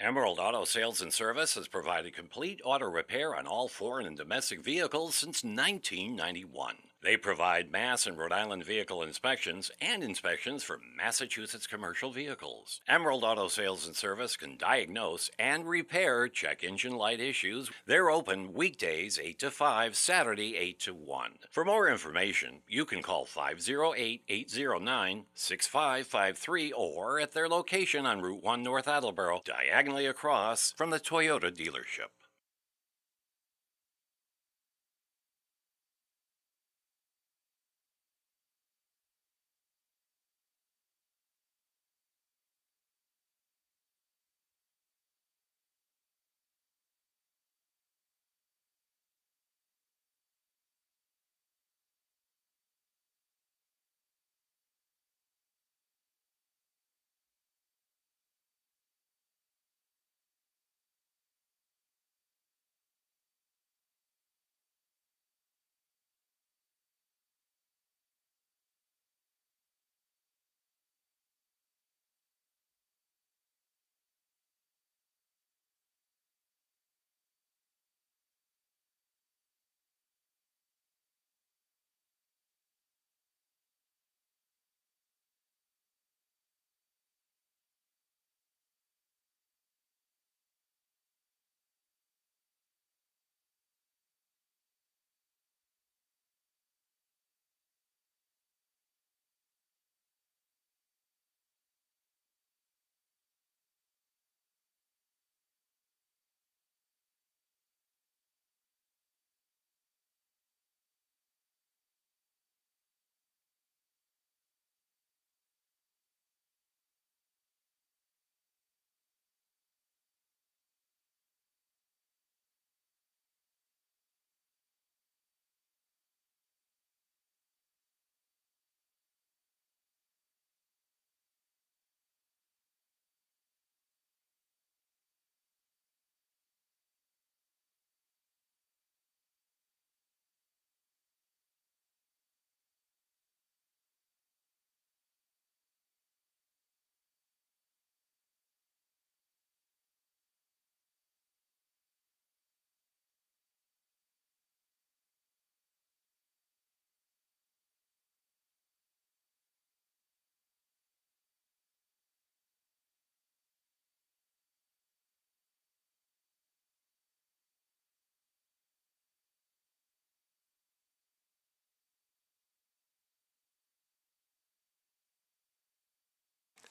Emerald Auto Sales and Service has provided complete auto repair on all foreign and domestic vehicles since 1991. They provide Mass and Rhode Island vehicle inspections and inspections for Massachusetts commercial vehicles. Emerald Auto Sales and Service can diagnose and repair check engine light issues. They're open weekdays 8 to 5, Saturday 8 to 1. For more information, you can call 508-809-6553 or at their location on Route 1 North Attleboro, diagonally across from the Toyota dealership.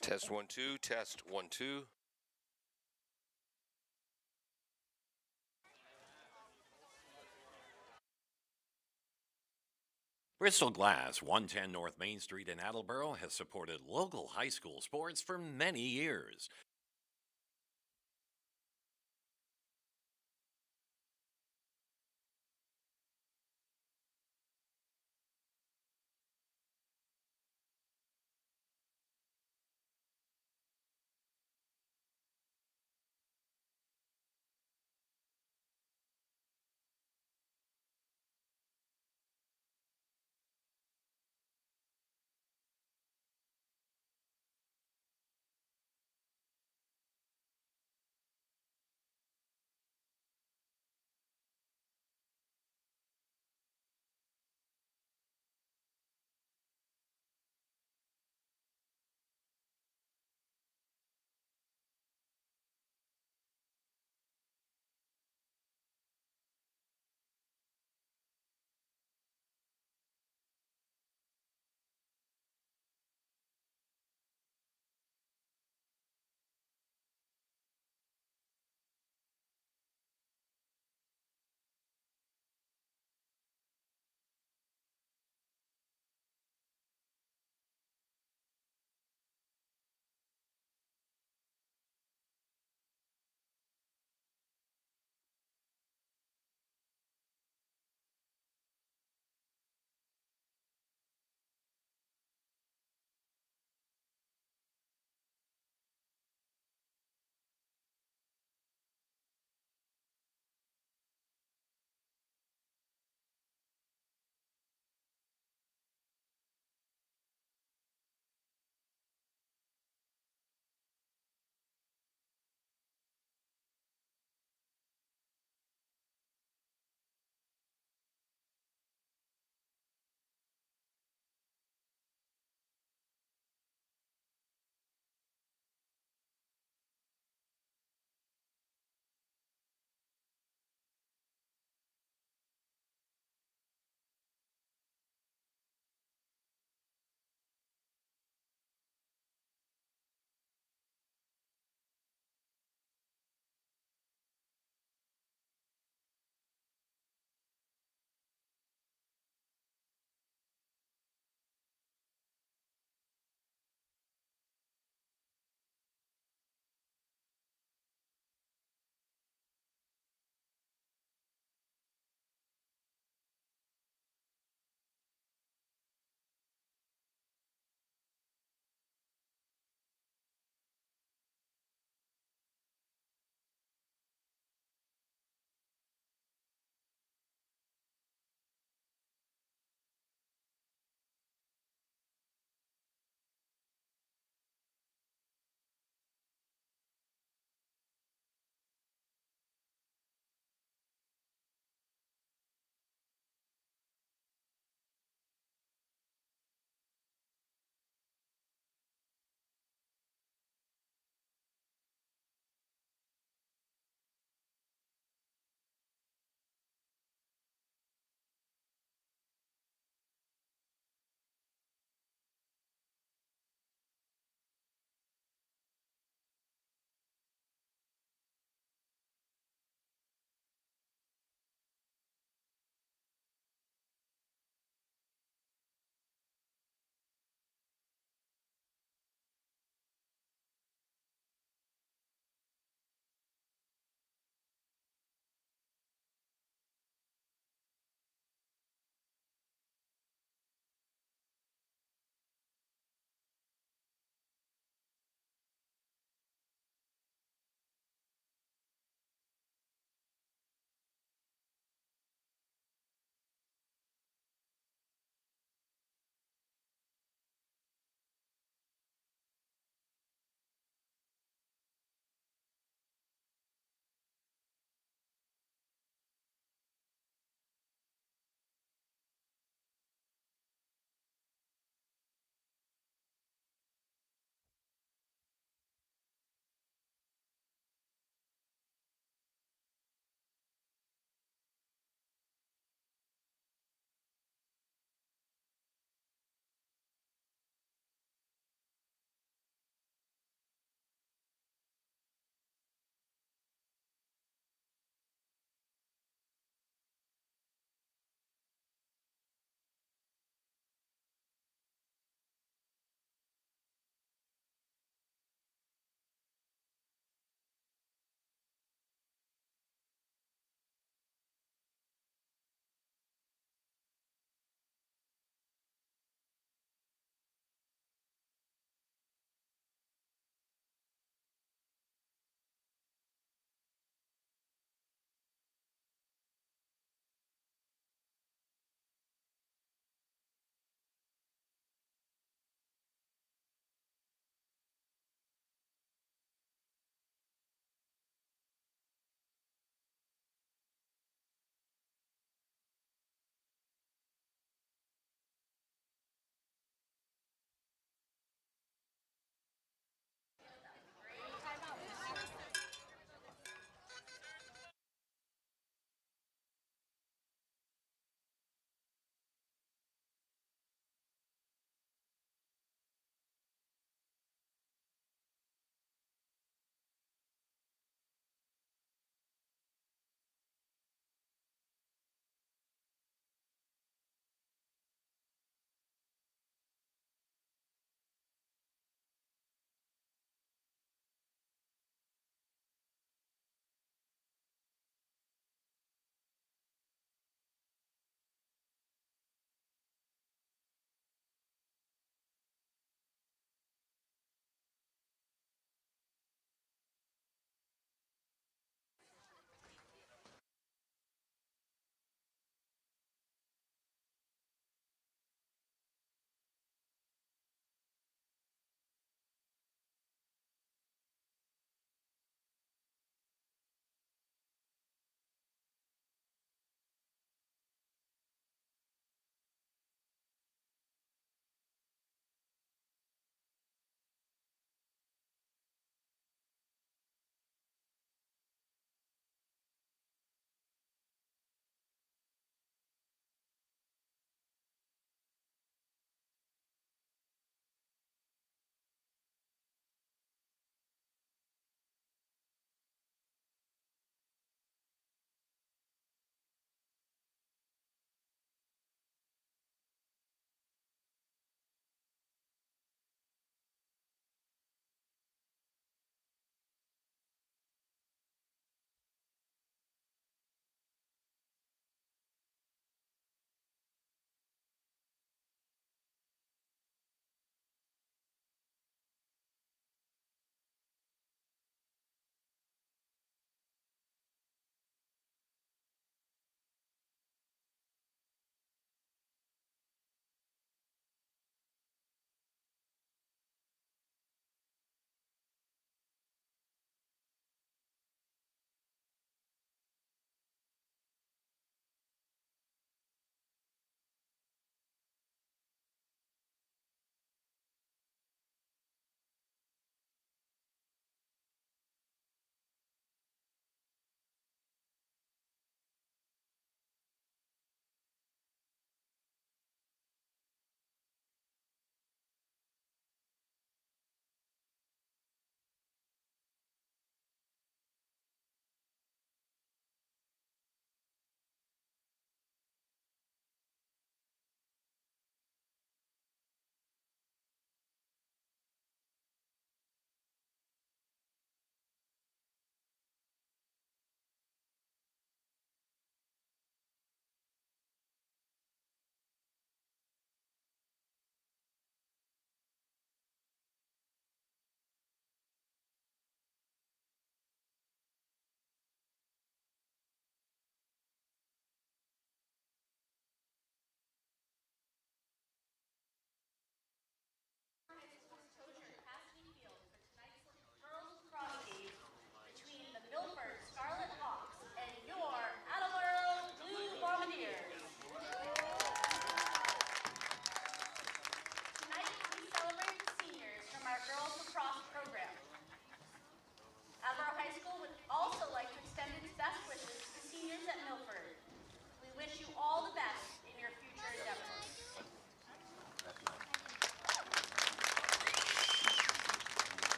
Test 1 2, test 1 2. Bristol Glass, 110 North Main Street in Attleboro, has supported local high school sports for many years.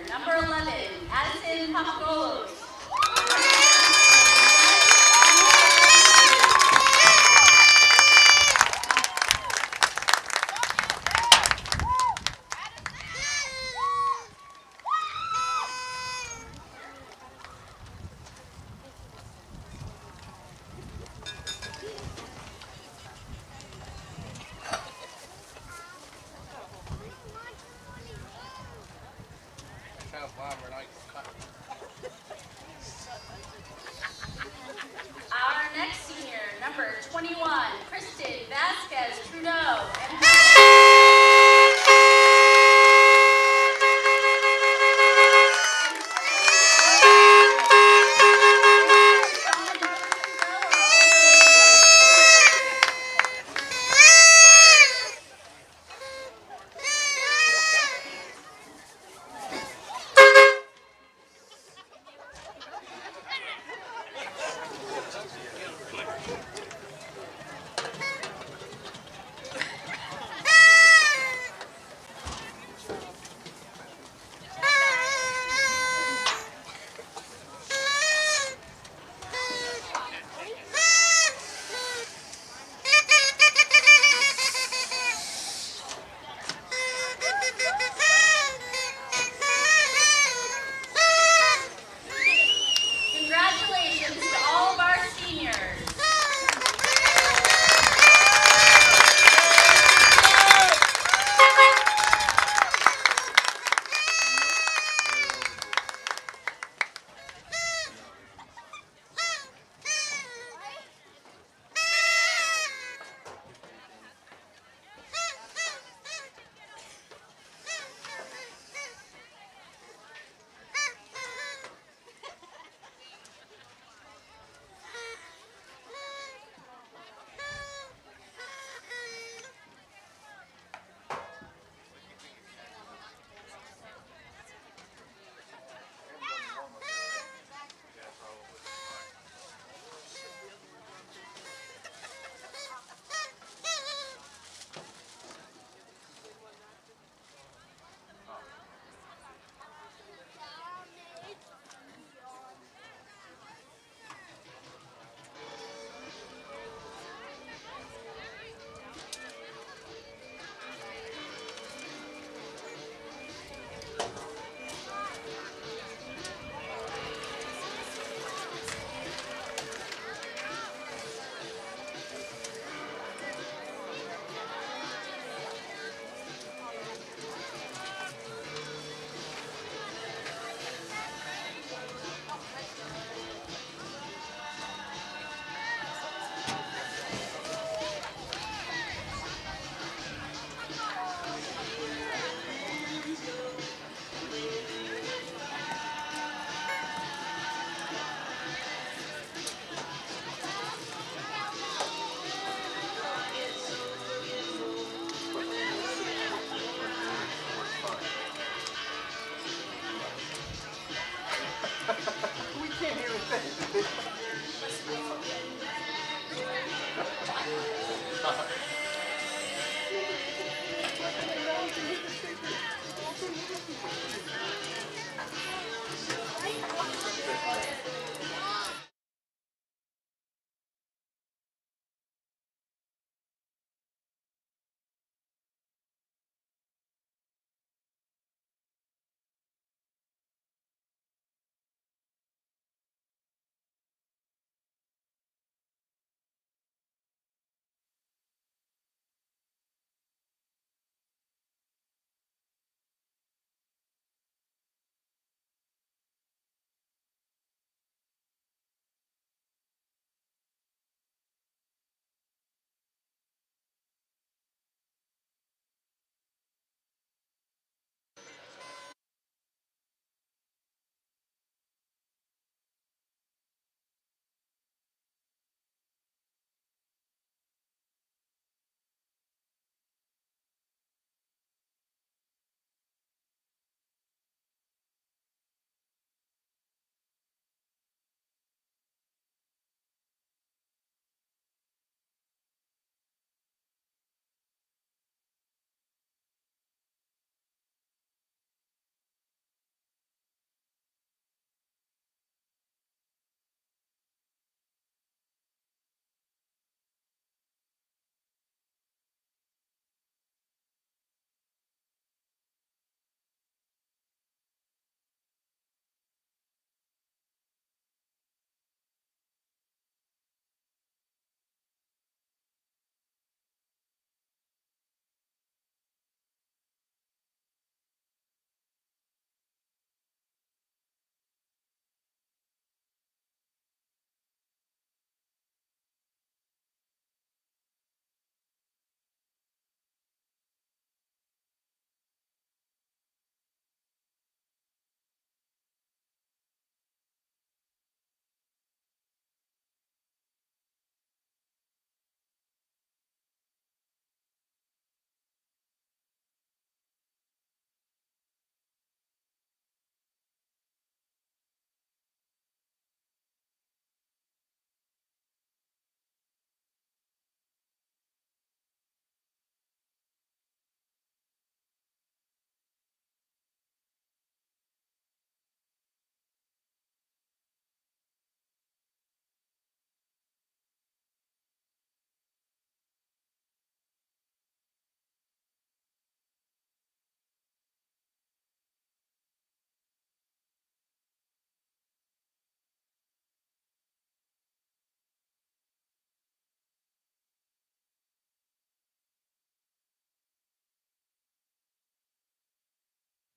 number 11, Addison Papagolos. Our next senior, number 21, Kristen Vasquez Trudeau.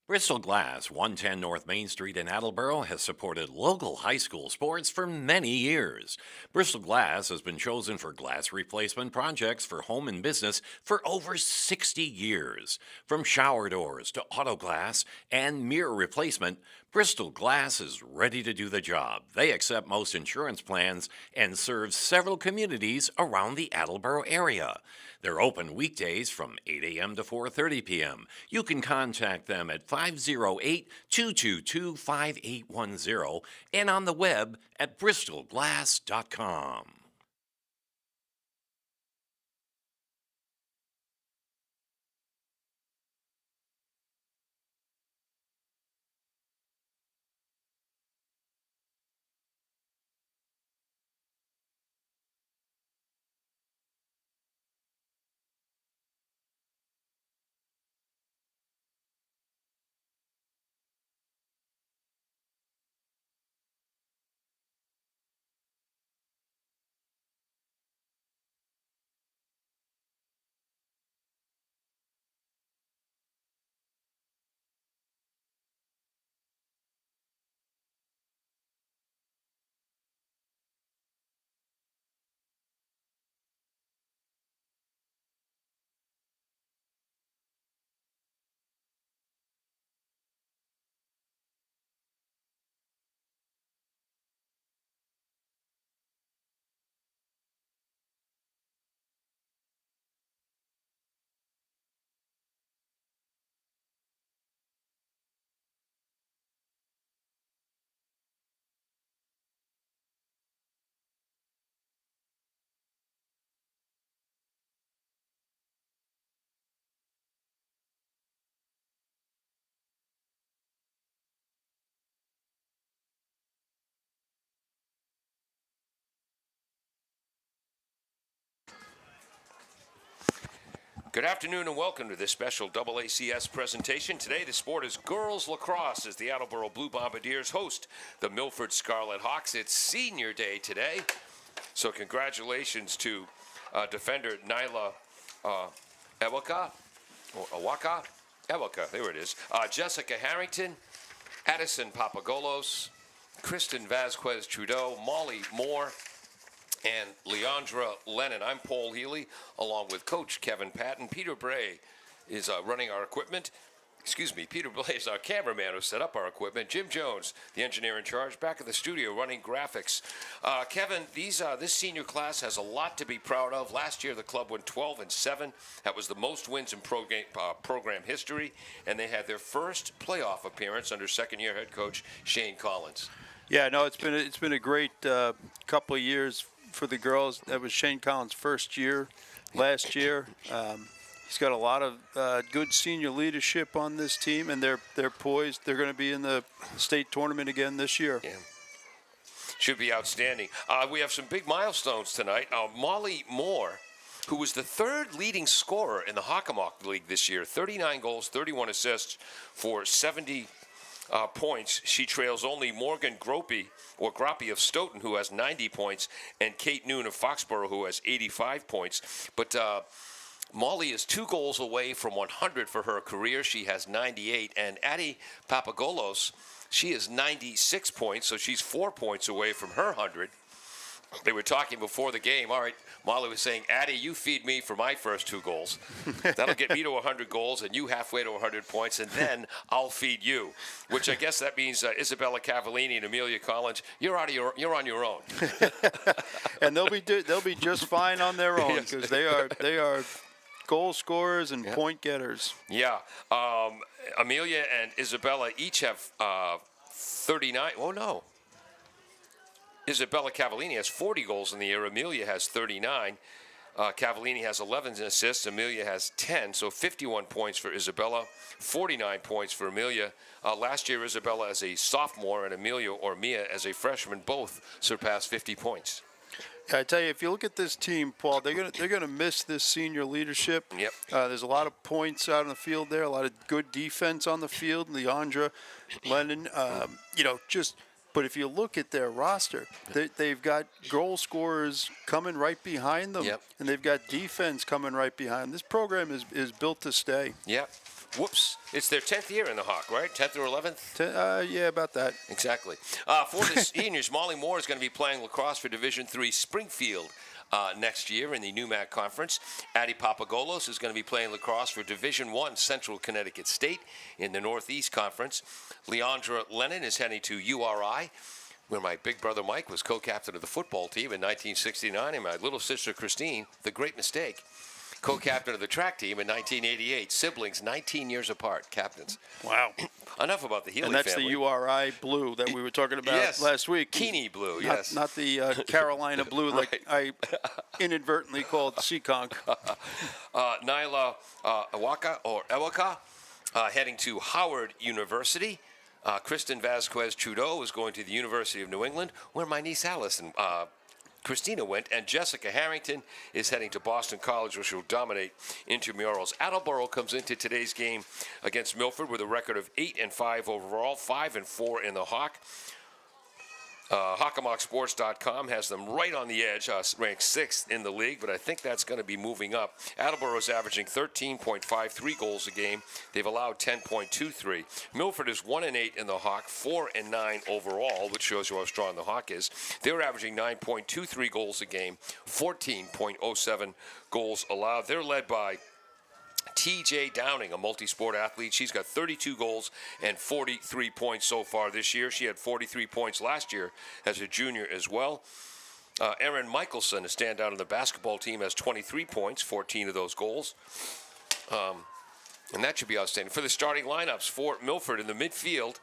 Bristol Glass, 110 North Main Street in Attleboro, has supported local high school sports for many years. Bristol Glass has been chosen for glass replacement projects for home and business for over 60 years. From shower doors to auto glass and mirror replacement, Bristol Glass is ready to do the job. They accept most insurance plans and serve several communities around the Attleboro area. They're open weekdays from 8 a.m. to 4:30 p.m. You can contact them at 508-222-5810 and on the web at bristolglass.com. Good afternoon and welcome to this special AACS presentation. Today the sport is girls lacrosse as the Attleboro Blue Bombardiers host the Milford Scarlet Hawks. It's senior day today, so congratulations to defender Nyla Ewaka, there it is, Jessica Harrington, Addison Papagolos, Kristen Vasquez Trudeau, Molly Moore, and Leandra Lennon. I'm Paul Healy, along with Coach Kevin Patton. Peter Bray is running our equipment. Peter Bray is our cameraman who set up our equipment. Jim Jones, the engineer in charge, back at the studio running graphics. Kevin, this senior class has a lot to be proud of. Last year, the club went 12-7. That was the most wins in program history, and they had their first playoff appearance under second-year head coach Shane Collins. Yeah, no, it's been a great couple of years for the girls. That was Shane Collins' first year last year. He's got a lot of good senior leadership on this team, and they're poised. They're going to be in the state tournament again this year. Yeah. Should be outstanding. We have some big milestones tonight. Molly Moore, who was the third leading scorer in the Hockomock League this year, 39 goals, 31 assists for 70 points. She trails only Morgan Groppe of Stoughton, who has 90 points, and Kate Noon of Foxborough, who has 85 points. But Molly is 2 goals away from 100 for her career. She has 98. And Addie Papagolos, she has 96 points, so she's 4 points away from her 100. They were talking before the game. All right, Molly was saying, Addie, you feed me for my first 2 goals. That'll get me to 100 goals and you halfway to 100 points, and then I'll feed you. Which I guess that means Isabella Cavallini and Amelia Collins, you're on your own. And they'll be just fine on their own, because they are goal scorers and point getters. Yeah. Amelia and Isabella each have 39. Oh, no. Isabella Cavallini has 40 goals in the year. Amelia has 39. Cavallini has 11 assists. Amelia has 10, so 51 points for Isabella, 49 points for Amelia. Last year, Isabella as a sophomore and Amelia or Mia as a freshman both surpassed 50 points. I tell you, if you look at this team, Paul, they're gonna miss this senior leadership. Yep. There's a lot of points out on the field there, a lot of good defense on the field. Leandra Lennon, But if you look at their roster, they've got goal scorers coming right behind them, and they've got defense coming right behind them. This program is built to stay. Yep. Whoops. It's their 10th year in the Hawk, right? 10th or 11th? Yeah, about that. Exactly. For the seniors, Molly Moore is going to be playing lacrosse for Division III Springfield next year in the NUMAC Conference. Addie Papagolos is going to be playing lacrosse for Division I Central Connecticut State in the Northeast Conference. Leandra Lennon is heading to URI, where my big brother Mike was co-captain of the football team in 1969, and my little sister Christine, the great mistake, co-captain of the track team in 1988. Siblings, 19 years apart, captains. Wow. Enough about the Healy And that's family. the URI blue that we were talking about last week. Keeney blue, Not, not the Carolina blue like I inadvertently called Seekonk. Nyla Ewaka heading to Howard University. Kristen Vasquez Trudeau is going to the University of New England, where my niece Allison Christina went, and Jessica Harrington is heading to Boston College, where she'll dominate intramurals. Attleboro comes into today's game against Milford with a record of 8-5 overall, 5-4 in the Hawk. HockamockSports.com has them right on the edge, ranked 6th in the league, but I think that's going to be moving up. Attleboro is averaging 13.53 goals a game. They've allowed 10.23. Milford is 1-8 in the Hawk, 4-9 overall, which shows you how strong the Hawk is. They're averaging 9.23 goals a game, 14.07 goals allowed. They're led by TJ Downing, a multi-sport athlete. She's got 32 goals and 43 points so far this year. She had 43 points last year as a junior as well. Erin Michelson, a standout on the basketball team, has 23 points, 14 of those goals. And that should be outstanding. For the starting lineups for Milford in the midfield,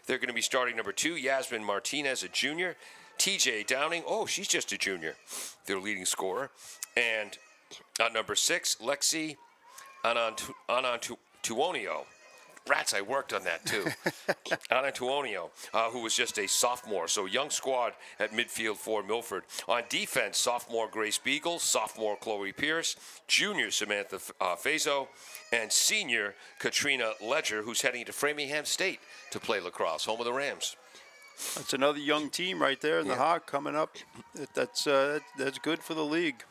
they're going to be starting number 2, Yasmin Martinez, a junior. TJ Downing, she's just a junior, their leading scorer. And number 6, Lexi Anantuonio. Rats, I worked on that too. Anantuonio, who was just a sophomore. So young squad at midfield for Milford. On defense, sophomore Grace Beagle, sophomore Chloe Pierce, junior Samantha Fazo, and senior Katrina Ledger, who's heading to Framingham State to play lacrosse, home of the Rams. That's another young team right there in the Hawk coming up. That's good for the league.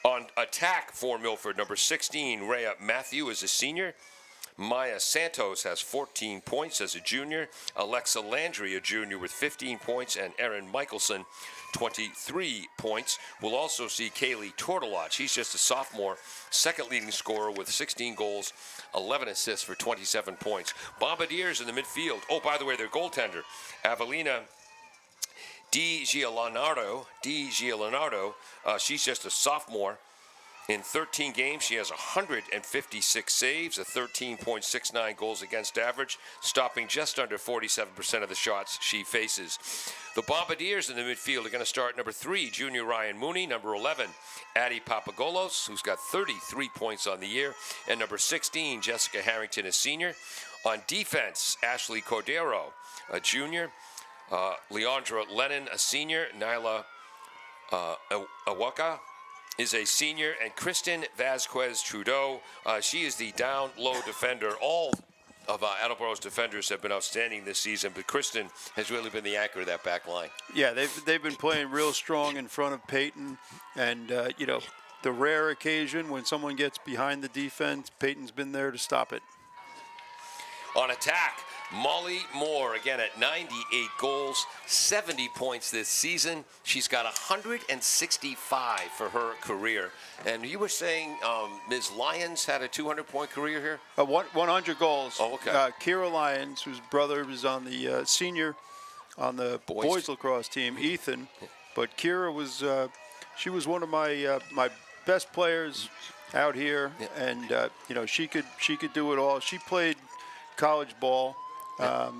On attack for Milford, number 16, Rhea Matthew is a senior. Maya Santos has 14 points as a junior. Alexa Landry, a junior, with 15 points. And Erin Michelson, 23 points. We'll also see Kaylee Tortolot. She's just a sophomore, second leading scorer with 16 goals, 11 assists for 27 points. Bombardiers in the midfield. Oh, by the way, their goaltender, Avelina Di Giulianardo, she's just a sophomore. In 13 games, she has 156 saves, a 13.69 goals against average, stopping just under 47% of the shots she faces. The Bombardiers in the midfield are going to start number 3, junior Ryan Mooney, number 11, Addie Papagolos, who's got 33 points on the year, and number 16, Jessica Harrington, a senior. On defense, Ashley Cordero, a junior, Leandra Lennon, a senior, Nyla Ewaka is a senior, and Kristen Vasquez Trudeau, she is the down-low defender. All of Attleboro's defenders have been outstanding this season, but Kristen has really been the anchor of that back line. Yeah, they've been playing real strong in front of Peyton, and the rare occasion when someone gets behind the defense, Peyton's been there to stop it. On attack, Molly Moore, again at 98 goals, 70 points this season. She's got 165 for her career. And you were saying Ms. Lyons had a 200-point career here? 100 goals. Oh, okay. Kira Lyons, whose brother was on the senior on the boys lacrosse team, Ethan. But Kira was she was one of my my best players out here, and she could do it all. She played college ball. I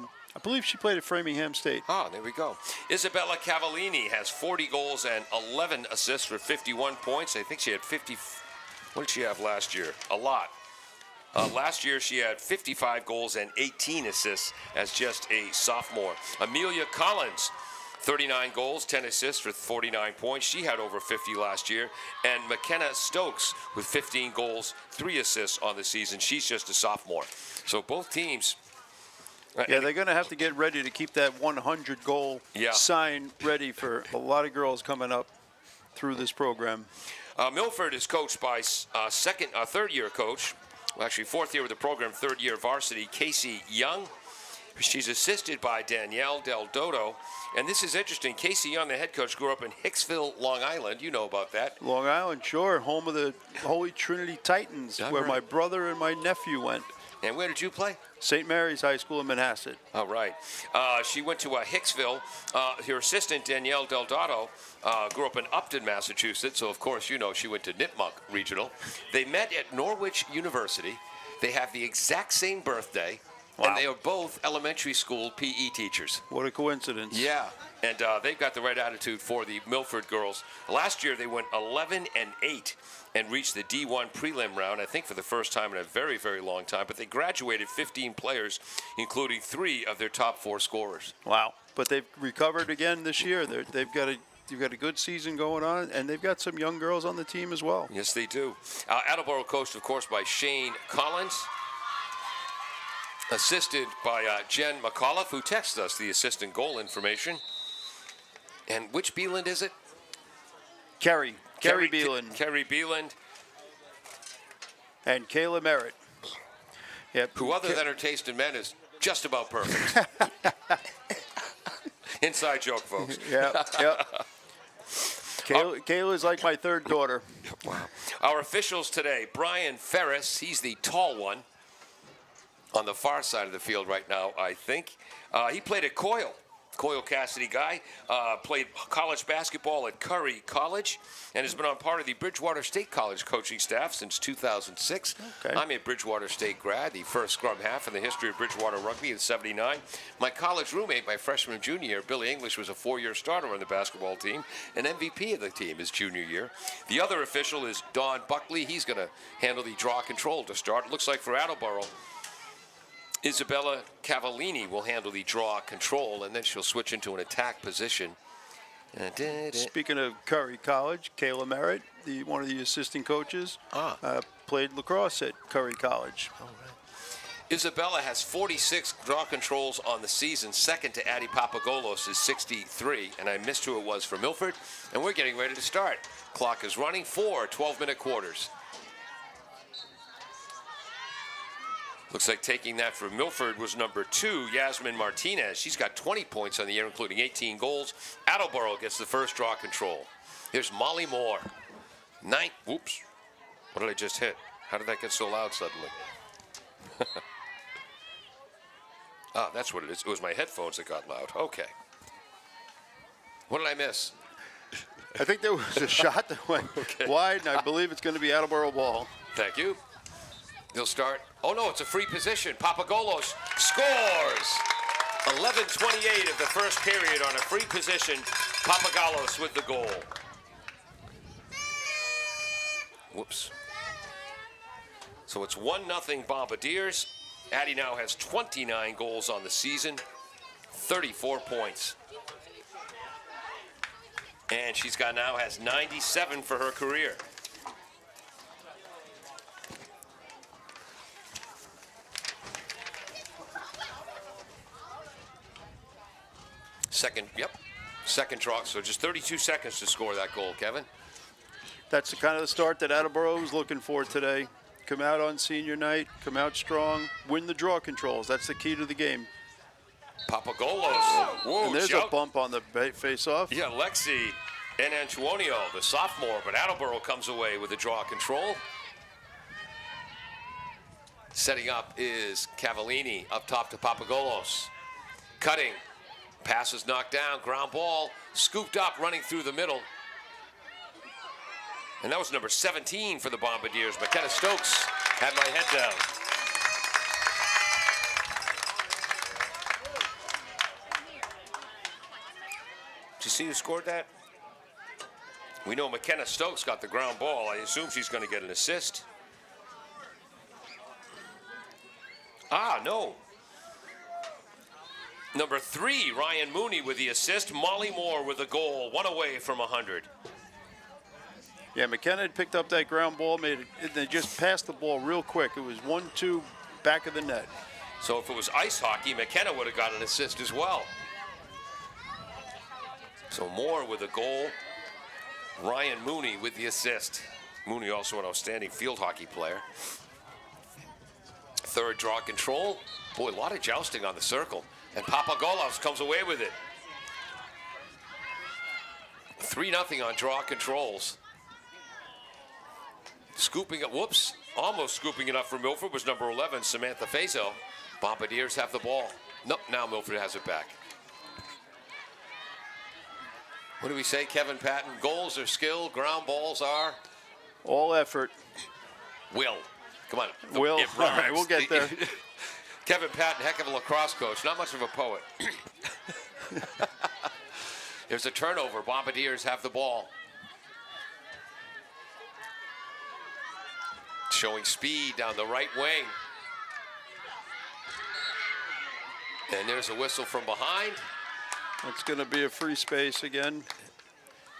believe she played at Framingham State. Ah, there we go. Isabella Cavallini has 40 goals and 11 assists for 51 points. I think she had 50. What did she have last year? A lot. Last year she had 55 goals and 18 assists as just a sophomore. Amelia Collins, 39 goals, 10 assists for 49 points. She had over 50 last year. And McKenna Stokes with 15 goals, 3 assists on the season. She's just a sophomore. So both teams... Yeah, they're going to have to get ready to keep that 100-goal sign ready for a lot of girls coming up through this program. Milford is coached by third-year coach Well, actually, 4th year with the program, 3rd year varsity, Casey Young. She's assisted by Danielle Del Dodo. And this is interesting. Casey Young, the head coach, grew up in Hicksville, Long Island. You know about that. Long Island, sure. Home of the Holy Trinity Titans, All where right. my brother and my nephew went. And where did you play? St. Mary's High School in Manhasset. All right. She went to Hicksville. Her assistant, Danielle Del Dodo, grew up in Upton, Massachusetts. So, of course, you know she went to Nipmuc Regional. They met at Norwich University. They have the exact same birthday. Wow. And they are both elementary school PE teachers. What a coincidence. Yeah. And they've got the right attitude for the Milford girls. Last year, they went 11-8 and reached the D1 prelim round, I think for the first time in a very, very long time. But they graduated 15 players, including 3 of their top 4 scorers. Wow. But they've recovered again this year. They've got a good season going on, and they've got some young girls on the team as well. Yes, they do. Attleboro coached, of course, by Shane Collins. Assisted by Jen McAuliffe, who texted us the assistant goal information. And which Beeland is it? Kerry Beeland. Kerry Beeland. And Kayla Merritt. Yep. Who, other than her taste in men, is just about perfect. Inside joke, folks. Yep. Kayla's like my 3rd daughter. Wow. Our officials today, Brian Ferris, he's the tall one on the far side of the field right now, I think. He played at Coyle Cassidy guy, played college basketball at Curry College, and has been on part of the Bridgewater State College coaching staff since 2006. Okay. I'm a Bridgewater State grad, the first scrum half in the history of Bridgewater rugby in '79. My college roommate, my freshman and junior year, Billy English, was a 4-year starter on the basketball team and MVP of the team his junior year. The other official is Don Buckley. He's going to handle the draw control to start. It looks like for Attleboro, Isabella Cavallini will handle the draw control, and then she'll switch into an attack position. Speaking of Curry College, Kayla Merritt, one of the assistant coaches, played lacrosse at Curry College. All right. Isabella has 46 draw controls on the season. Second to Addie Papagolos is 63, and I missed who it was for Milford. And we're getting ready to start. Clock is running. 4 12-minute quarters. Looks like taking that for Milford was number 2, Yasmin Martinez. She's got 20 points on the year, including 18 goals. Attleboro gets the first draw control. Here's Molly Moore. Whoops. What did I just hit? How did that get so loud suddenly? That's what it is. It was my headphones that got loud. Okay. What did I miss? I think there was a shot that went wide, and I believe it's going to be Attleboro ball. Thank you. They'll start. Oh, no, it's a free position. Papagolos scores. 11:28 of the first period on a free position. Papagolos with the goal. Whoops. So it's 1-0 Bombardiers. Addie now has 29 goals on the season, 34 points. And she's got now has 97 for her career. Second draw. So just 32 seconds to score that goal, Kevin. That's the kind of the start that Attleboro was looking for today. Come out on senior night, come out strong, win the draw controls. That's the key to the game. Papagolos. Whoa, And there's a bump on the face-off. Yeah, Lexi and Antonio, the sophomore, but Attleboro comes away with the draw control. Setting up is Cavallini up top to Papagolos. Cutting. Pass is knocked down. Ground ball. Scooped up, running through the middle. And that was number 17 for the Bombardiers. McKenna Stokes had my head down. Did you see who scored that? We know McKenna Stokes got the ground ball. I assume she's going to get an assist. No. Number 3, Ryan Mooney with the assist. Molly Moore with the goal. 1 away from 100. Yeah, McKenna had picked up that ground ball, they just passed the ball real quick. It was 1-2 back of the net. So if it was ice hockey, McKenna would have got an assist as well. So Moore with a goal. Ryan Mooney with the assist. Mooney also an outstanding field hockey player. third draw control. Boy, a lot of jousting on the circle. And Papagolos comes away with it. 3-0 on draw controls. Scooping it, whoops, almost scooping it up for Milford was number 11, Samantha Fazo. Bombardiers have the ball. Nope, now Milford has it back. What do we say, Kevin Patton? Goals are skill, ground balls are? All effort. Will. Come on. Will. It All right, rhymes. we'll get there. Kevin Patton, heck of a lacrosse coach, not much of a poet. There's a turnover. Bombardiers have the ball. Showing speed down the right wing. And there's a whistle from behind. It's going to be a free space again.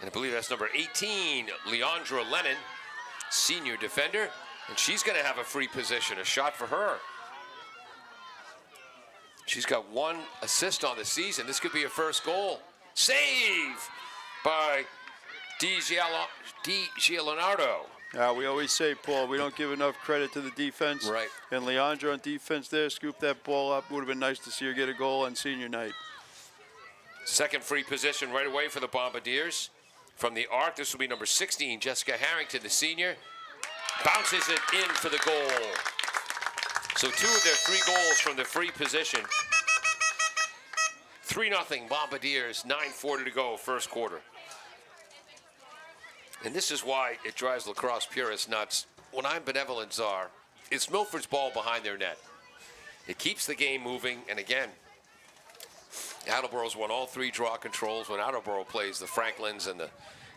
And I believe that's number 18, Leandra Lennon, senior defender. And she's going to have a free position, a shot for her. She's got 1 assist on the season. This could be her first goal. Save by Di Leonardo. We always say, Paul, we don't give enough credit to the defense. Right. And Leandra on defense there, scooped that ball up. Would have been nice to see her get a goal on senior night. Second free position right away for the Bombardiers. From the arc, this will be number 16, Jessica Harrington, the senior. Bounces it in for the goal. So 2 of their 3 goals from the free position. 3-0 Bombardiers, 9:40 to go, first quarter. And this is why it drives lacrosse purists nuts. When I'm benevolent czar, it's Milford's ball behind their net. It keeps the game moving, and again, Attleboro's won all 3 draw controls. When Attleboro plays the Franklins and the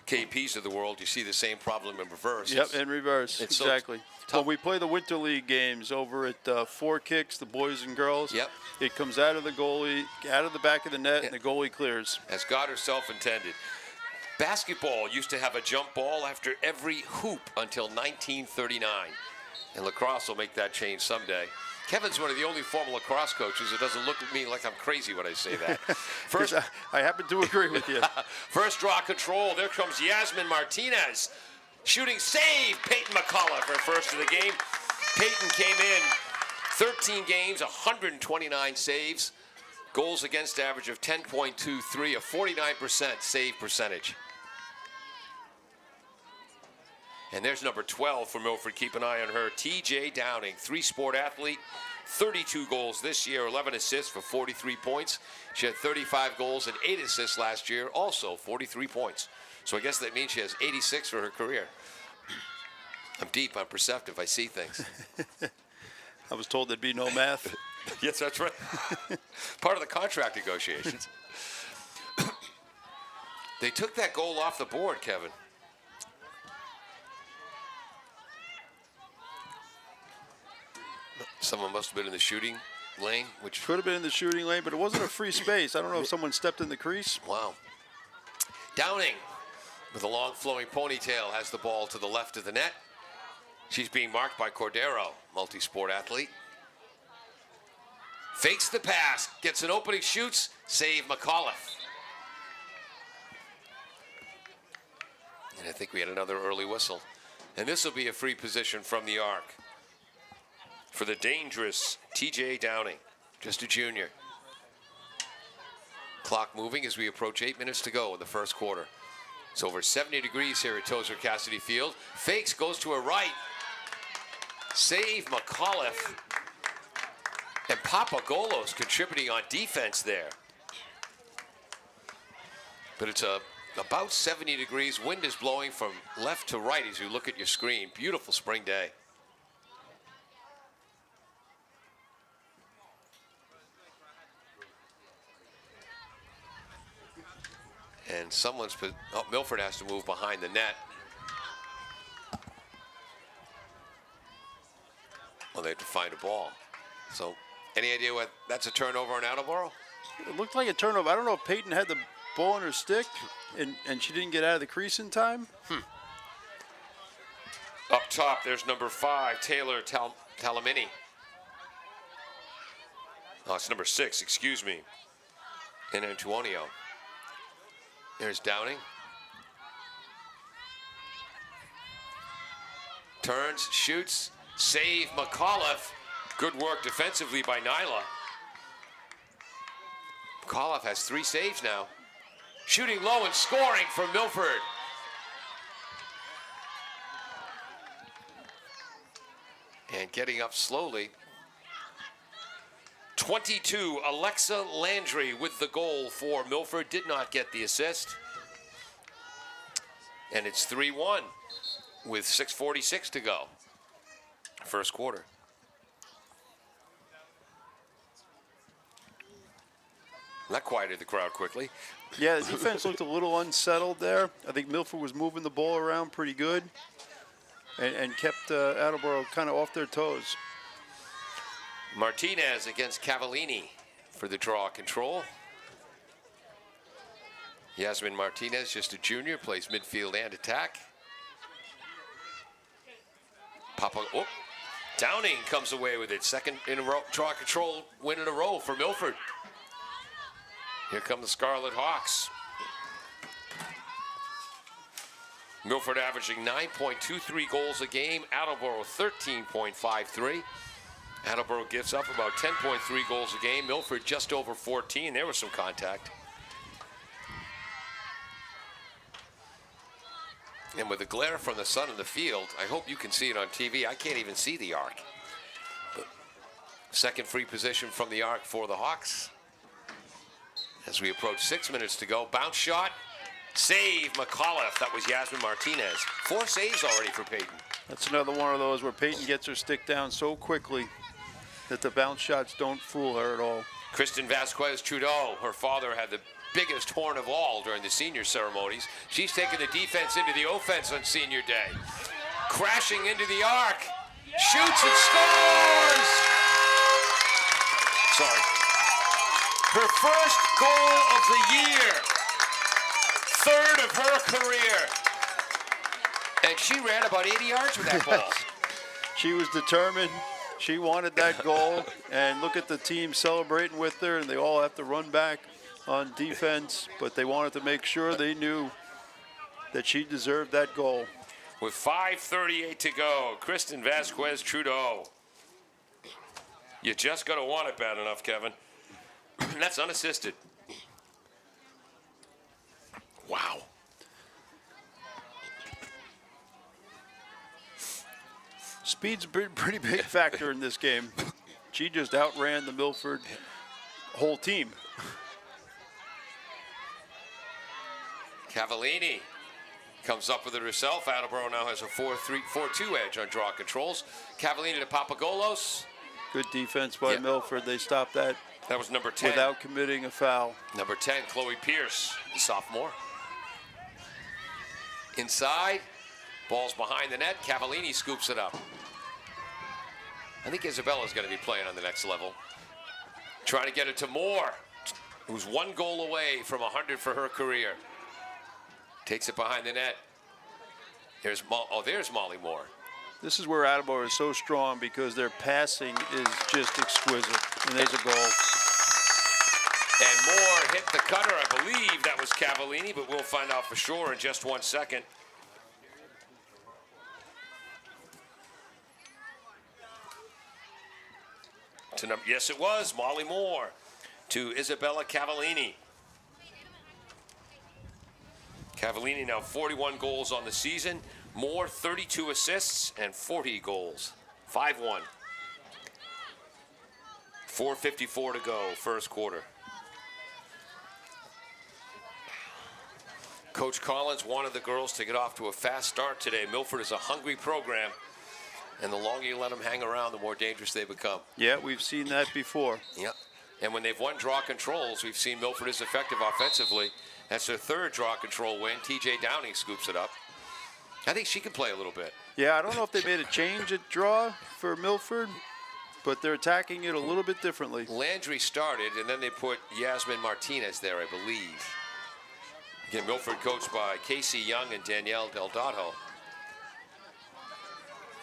KPs of the world, you see the same problem in reverse. Yep, in reverse, it's so exactly. tough. When we play the Winter League games over at 4 Kicks, the boys and girls, Yep. it comes out of the goalie, out of the back of the net, and the goalie clears. As God herself intended. Basketball used to have a jump ball after every hoop until 1939. And lacrosse will make that change someday. Kevin's one of the only former lacrosse coaches who doesn't look at me like I'm crazy when I say that. First, I happen to agree with you. first draw control. There comes Yasmin Martinez. Shooting save. Peyton McCullough, her first of the game. Peyton came in 13 games, 129 saves. Goals against average of 10.23, a 49% save percentage. And there's number 12 for Milford. Keep an eye on her. TJ Downing, 3-sport athlete, 32 goals this year, 11 assists for 43 points. She had 35 goals and 8 assists last year, also 43 points. So I guess that means she has 86 for her career. I'm deep, I'm perceptive, I see things. I was told there'd be no math. Yes, that's right. Part of the contract negotiations. They took that goal off the board, Kevin. Someone must have been in the shooting lane, which Could have been in the shooting lane, but it wasn't a free space. I don't know if someone stepped in the crease. wow. Downing, with a long flowing ponytail, has the ball to the left of the net. She's being marked by Cordero, multi-sport athlete. Fakes the pass, gets an opening, shoots, save McAuliffe. And I think we had another early whistle. And this will be a free position from the arc for the dangerous TJ Downing, just a junior. Clock moving as we approach 8 minutes to go in the first quarter. It's over 70 degrees here at Tozer Cassidy Field. Fakes, goes to her right. Save McAuliffe. And Papagolos contributing on defense there. But it's about 70 degrees. Wind is blowing from left to right as you look at your screen. Beautiful spring day. And Milford has to move behind the net. Well, they have to find a ball. So, any idea what that's a turnover on Attleboro? It looked like a turnover. I don't know if Peyton had the ball in her stick and she didn't get out of the crease in time. Up top, there's number 5, Taylor Talamini. Oh, it's number 6, excuse me. And Antonio. There's Downing. Turns, shoots, save McAuliffe. Good work defensively by Nyla. McAuliffe has 3 saves now. Shooting low and scoring for Milford. And getting up slowly. 22, Alexa Landry with the goal for Milford. Did not get the assist. And it's 3-1 with 6:46 to go. First quarter. That quieted the crowd quickly. Yeah, the defense looked a little unsettled there. I think Milford was moving the ball around pretty good and kept Attleboro kind of off their toes. Martinez against Cavallini for the draw control. Yasmin Martinez, just a junior, plays midfield and attack. Downing comes away with it. Second in a row, draw control win in a row for Milford. Here come the Scarlet Hawks. Milford averaging 9.23 goals a game. Attleboro 13.53. Attleboro gives up about 10.3 goals a game. Milford just over 14. There was some contact. And with the glare from the sun in the field, I hope you can see it on TV. I can't even see the arc. Second free position from the arc for the Hawks. As we approach 6 minutes to go, bounce shot, save McAuliffe. That was Yasmin Martinez. 4 saves already for Peyton. That's another one of those where Peyton gets her stick down so quickly that the bounce shots don't fool her at all. Kristen Vasquez Trudeau, her father had the biggest horn of all during the senior ceremonies. She's taken the defense into the offense on senior day. Crashing into the arc, shoots and scores! Sorry. Her first goal of the year. Third of her career. And she ran about 80 yards with that ball. She was determined. She wanted that goal. And look at the team celebrating with her, and they all have to run back on defense. But they wanted to make sure they knew that she deserved that goal. With 5:38 to go, Kristen Vasquez Trudeau. You just got to want it bad enough, Kevin. And that's unassisted. Wow. Speed's a pretty big factor in this game. She just outran the Milford whole team. Cavallini comes up with it herself. Attleboro now has a 4-2 edge on draw controls. Cavallini to Papagolos. Good defense by Milford. They stopped that. That was number 10. Without committing a foul. Number 10, Chloe Pierce, the sophomore. Inside, ball's behind the net. Cavallini scoops it up. I think Isabella's going to be playing on the next level. Trying to get it to Moore, who's 1 goal away from 100 for her career. Takes it behind the net. There's Molly Moore. This is where Attleboro is so strong because their passing is just exquisite. And there's a goal. And Moore hit the cutter. I believe that was Cavallini, but we'll find out for sure in just 1 second. Yes, it was Molly Moore to Isabella Cavallini. Cavallini now 41 goals on the season. Moore 32 assists and 40 goals. 5-1. 4:54 to go, first quarter. Coach Collins wanted the girls to get off to a fast start today. Milford is a hungry program, and the longer you let them hang around, the more dangerous they become. Yeah, we've seen that before. Yep. And when they've won draw controls, we've seen Milford is effective offensively. That's their 3rd draw control win. TJ Downing scoops it up. I think she can play a little bit. Yeah, I don't know if they made a change at draw for Milford, but they're attacking it a little bit differently. Landry started, and then they put Yasmin Martinez there, I believe. Again, Milford coached by Casey Young and Danielle Delgado.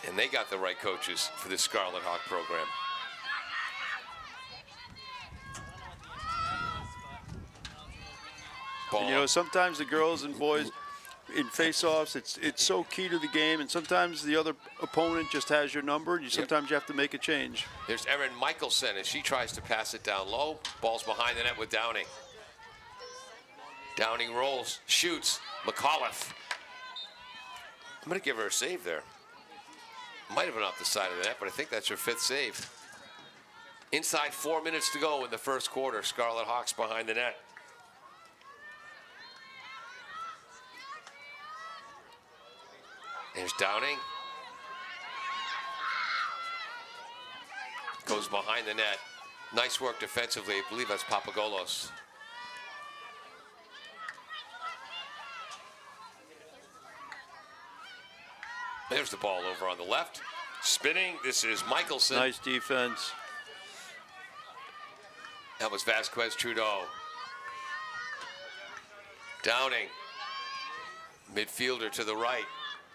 And they got the right coaches for this Scarlet Hawk program. And, you know, sometimes the girls and boys, in face-offs. It's so key to the game, and sometimes the other opponent just has your number, and sometimes you have to make a change. There's Erin Michelson as she tries to pass it down low. Ball's behind the net with Downing. Downing rolls, shoots. McAuliffe. I'm going to give her a save there. Might have been off the side of the net, but I think that's her 5th save. Inside 4 minutes to go in the first quarter. Scarlet Hawks behind the net. There's Downing. Goes behind the net. Nice work defensively. I believe that's Papagolos. There's the ball over on the left. Spinning. This is Michelson. Nice defense. That was Vasquez Trudeau. Downing. Midfielder to the right.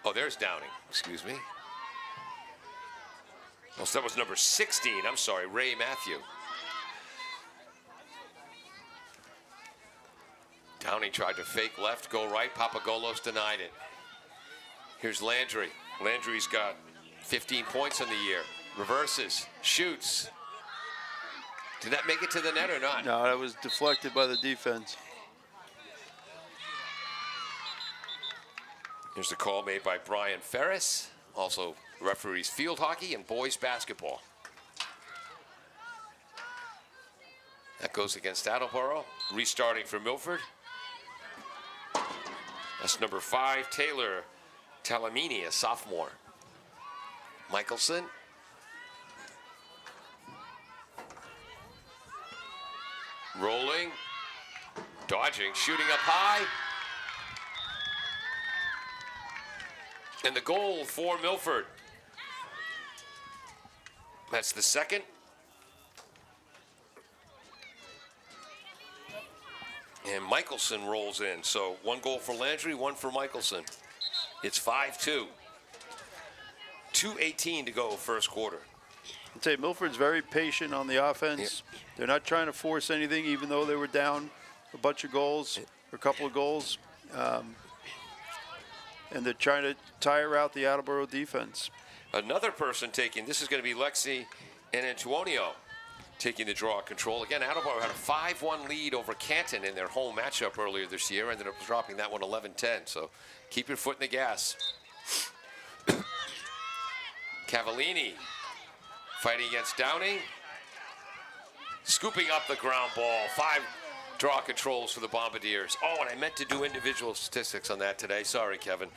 Oh, there's Downing. Excuse me. Oh, so that was number 16. I'm sorry, Ray Matthew. Downing tried to fake left, go right. Papagolos denied it. Here's Landry. Landry's got 15 points on the year. Reverses, shoots. Did that make it to the net or not? No, that was deflected by the defense. Here's the call made by Brian Ferris, also referees field hockey and boys basketball. That goes against Attleboro. Restarting for Milford. That's number 5, Taylor Talamini, a sophomore. Michelson. Rolling. Dodging, shooting up high. And the goal for Milford. That's the second. And Michelson rolls in. So 1 goal for Landry, 1 for Michelson. It's 5-2. 2:18 to go first quarter. I'd say Milford's very patient on the offense. Yep. They're not trying to force anything, even though they were down a bunch of goals, or a couple of goals. And they're trying to tire out the Attleboro defense. Another person taking, this is going to be Lexi and Antonio taking the draw control. Again, Attleboro had a 5-1 lead over Canton in their home matchup earlier this year. Ended up dropping that one 11-10. So keep your foot in the gas. Cavallini fighting against Downing. Scooping up the ground ball. 5 draw controls for the Bombardiers. Oh, and I meant to do individual statistics on that today. Sorry, Kevin.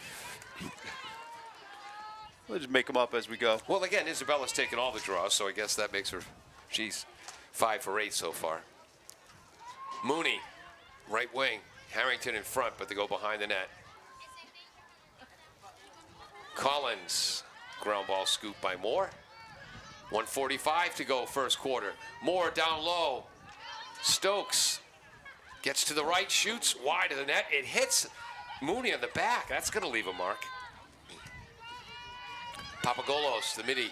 We'll just make them up as we go. Well, again, Isabella's taken all the draws, so I guess that makes her, she's 5 for 8 so far. Mooney, right wing. Harrington in front, but they go behind the net. Collins, ground ball scoop by Moore. 1:45 to go first quarter. Moore down low. Stokes gets to the right, shoots wide of the net. It hits Mooney on the back. That's going to leave a mark. Papagolos, the midi.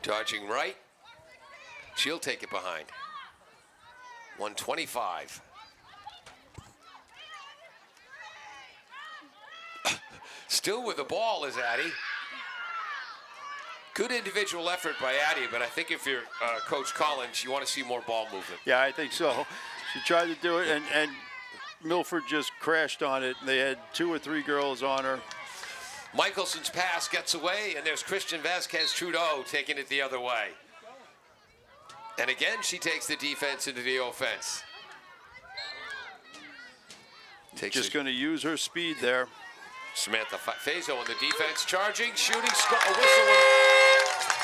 Dodging right. She'll take it behind. 1:25. Still with the ball is Addy. Good individual effort by Addy, but I think if you're Coach Collins, you want to see more ball movement. Yeah, I think so. She tried to do it, and Milford just crashed on it. They had 2 or 3 girls on her. Michelson's pass gets away, and there's Christian Vasquez Trudeau taking it the other way. And again, she takes the defense into the offense. Just going to use her speed there. Samantha Fazo in the defense, charging, shooting, a whistle.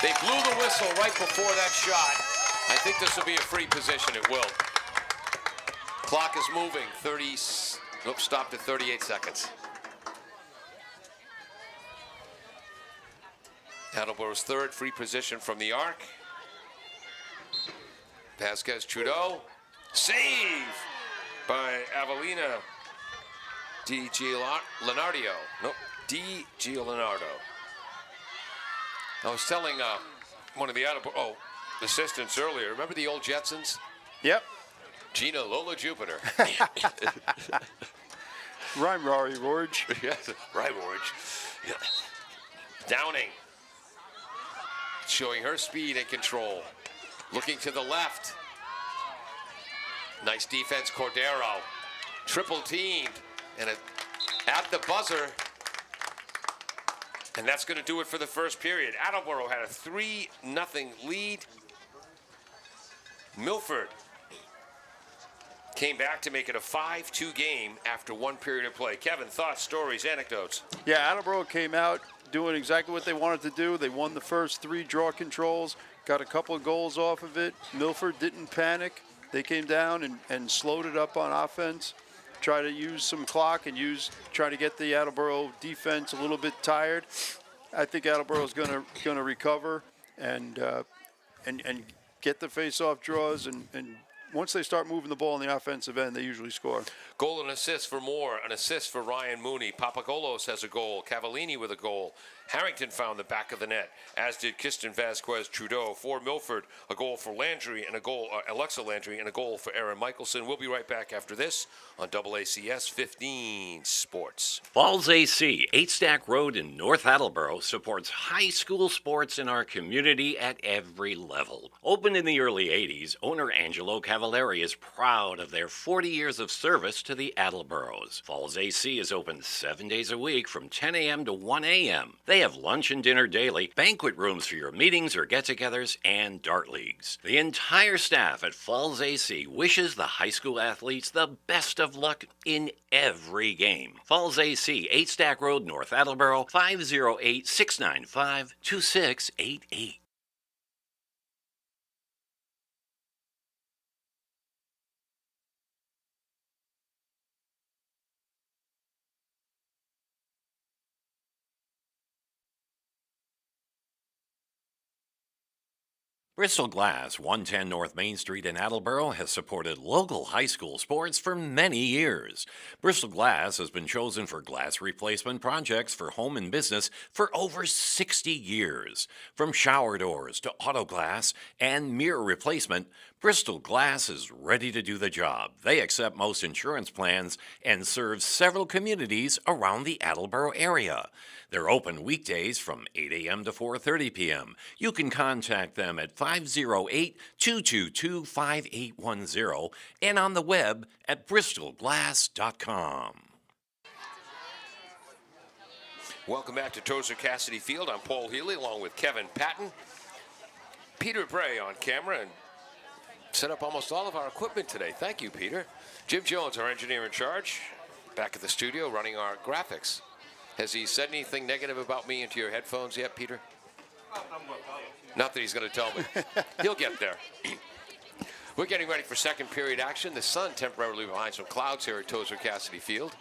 They blew the whistle right before that shot. I think this will be a free position. It will. Clock is moving. Stopped at 38 seconds. Attleboro's 3rd free position from the arc. Vasquez Trudeau. Save by Avelina Di Leonardo. I was telling one of the Attleboro assistants earlier. Remember the old Jetsons? Yep. Gina Lola Jupiter. Rhyme, Rory, Rorge. Yes, right, Orange. Yeah. Downing. Showing her speed and control. Looking to the left. Nice defense, Cordero. Triple teamed. And at the buzzer. And that's going to do it for the first period. Attleboro had a 3-0 lead. Milford came back to make it a 5-2 game after one period of play. Kevin, thoughts, stories, anecdotes? Yeah, Attleboro came out doing exactly what they wanted to do. They won the first 3 draw controls, got a couple of goals off of it. Milford didn't panic. They came down and slowed it up on offense, try to use some clock and try to get the Attleboro defense a little bit tired. I think Attleboro's going to recover and get the face-off draws, and once they start moving the ball in the offensive end, they usually score. Goal and assist for Moore, an assist for Ryan Mooney. Papagolos has a goal. Cavallini with a goal. Harrington found the back of the net, as did Kiston Vasquez Trudeau. For Milford, a goal for Landry and a goal, Alexa Landry, and a goal for Aaron Michelson. We'll be right back after this on AACS 15 Sports. Falls AC, 8 Stack Road in North Attleboro, supports high school sports in our community at every level. Opened in the early 80s, owner Angelo Cavallari is proud of their 40 years of service to the Attleboros. Falls AC is open 7 days a week from 10 a.m. to 1 a.m. They have lunch and dinner daily, banquet rooms for your meetings or get-togethers, and dart leagues. The entire staff at Falls AC wishes the high school athletes the best of luck in every game. Falls AC, 8 Stack Road, North Attleboro, 508-695-2688. Bristol Glass, 110 North Main Street in Attleboro, has supported local high school sports for many years. Bristol Glass has been chosen for glass replacement projects for home and business for over 60 years. From shower doors to auto glass and mirror replacement, Bristol Glass is ready to do the job. They accept most insurance plans and serve several communities around the Attleboro area. They're open weekdays from 8 a.m. to 4:30 p.m. You can contact them at 508-222-5810 and on the web at bristolglass.com. Welcome back to Tozer Cassidy Field. I'm Paul Healy along with Kevin Patton. Peter Bray on camera and set up almost all of our equipment today. Thank you, Peter. Jim Jones, our engineer in charge, back at the studio running our graphics. Has he said anything negative about me into your headphones yet, Peter? Not that he's going to tell me. He'll get there. We're getting ready for second period action. The sun temporarily behind some clouds here at Tozer Cassidy Field.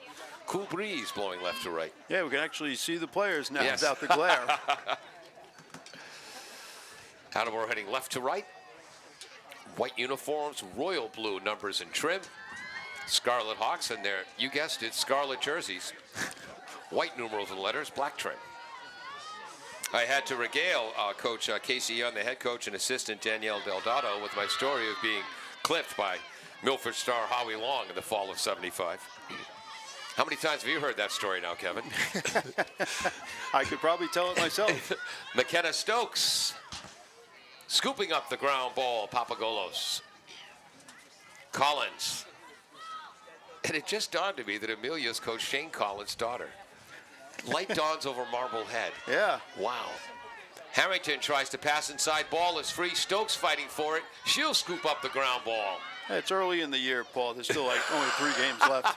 Cool breeze blowing left to right. Yeah, we can actually see the players now Yes. without the glare. Attleboro heading left to right. White uniforms, royal blue numbers and trim. Scarlet Hawks and their, you guessed it, scarlet jerseys. White numerals and letters, black trim. I had to regale Coach Casey Young, the head coach, and assistant Danielle Delgado with my story of being clipped by Milford star Howie Long in the fall of '75. How many times have you heard that story now, Kevin? I could probably tell it myself. McKenna Stokes scooping up the ground ball, Papagolos. Collins. And it just dawned on me that Amelia's Coach Shane Collins' daughter. Light dawns over Marblehead. Yeah. Wow. Harrington tries to pass inside. Ball is free. Stokes fighting for it. She'll scoop up the ground ball. Yeah, it's early in the year, Paul. There's still like only 3 games left.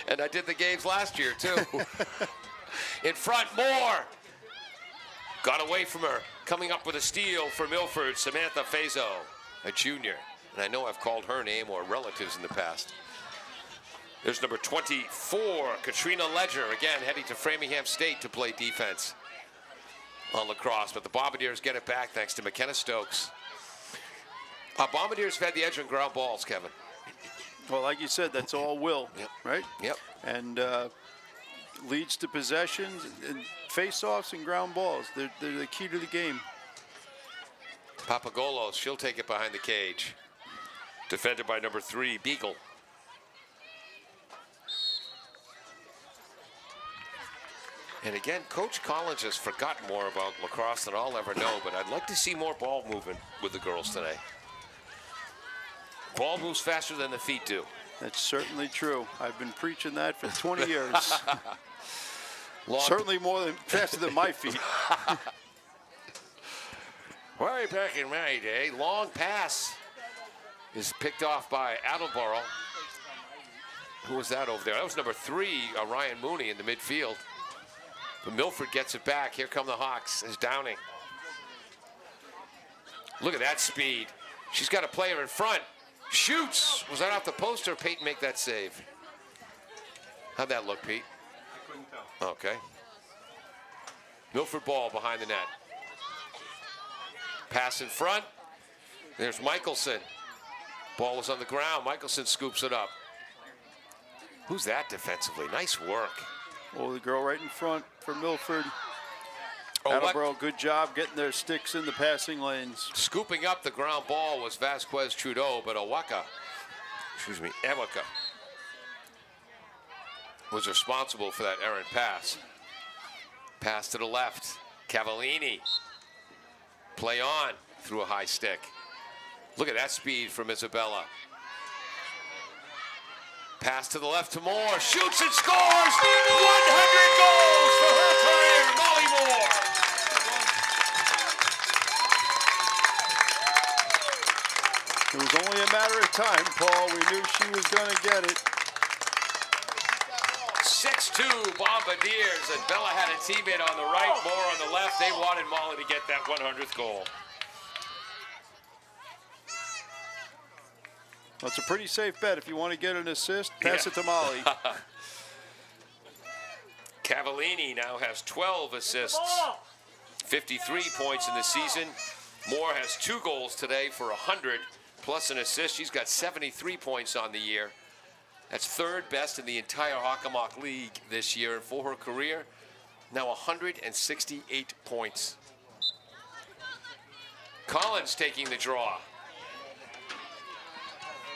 And I did the games last year, too. In front, Moore. Got away from her. Coming up with a steal for Milford, Samantha Fazo, a junior. And I know I've called her name or relatives in the past. There's number 24, Katrina Ledger, again heading to Framingham State to play defense on Lacrosse. But the Bombardiers get it back thanks to McKenna Stokes. Bombardiers have had the edge on ground balls, Kevin. Well, like you said, that's all will, Yep. right? Yep. And leads to possessions, and face-offs and ground balls. They're the key to the game. Papagolos, she'll take it behind the cage. Defended by number 3, Beagle. And again, Coach Collins has forgotten more about lacrosse than I'll ever know, but I'd like to see more ball movement with the girls today. Ball moves faster than the feet do. That's certainly true. I've been preaching that for 20 years. Certainly faster than my feet. Way back in my day, long pass is picked off by Attleboro. Who was that over there? That was number 3, Ryan Mooney in the midfield. But Milford gets it back. Here come the Hawks as Downing. Look at that speed. She's got a player in front. Shoots. Was that off the post or Peyton make that save? How'd that look, Pete? I couldn't tell. Okay. Milford ball behind the net. Pass in front. There's Michelson. Ball was on the ground. Michelson scoops it up. Who's that defensively? Nice work. Oh, the girl right in front for Milford. Oh, Attleboro, good job getting their sticks in the passing lanes. Scooping up the ground ball was Vasquez Trudeau, but Eweka was responsible for that errant pass. Pass to the left. Cavallini. Play on through a high stick. Look at that speed from Isabella. Pass to the left to Moore. Shoots and scores! 100 goals for her career, Molly Moore. It was only a matter of time, Paul. We knew she was going to get it. 6-2 Bombardiers, and Bella had a teammate on the right, Moore on the left. They wanted Molly to get that 100th goal. That's a pretty safe bet. If you want to get an assist, pass it to Molly. Cavallini now has 12 assists, 53 points in the season. Moore has 2 goals today for 100 plus an assist. She's got 73 points on the year. That's 3rd best in the entire Hockomock League this year. For her career, now 168 points. Collins taking the draw.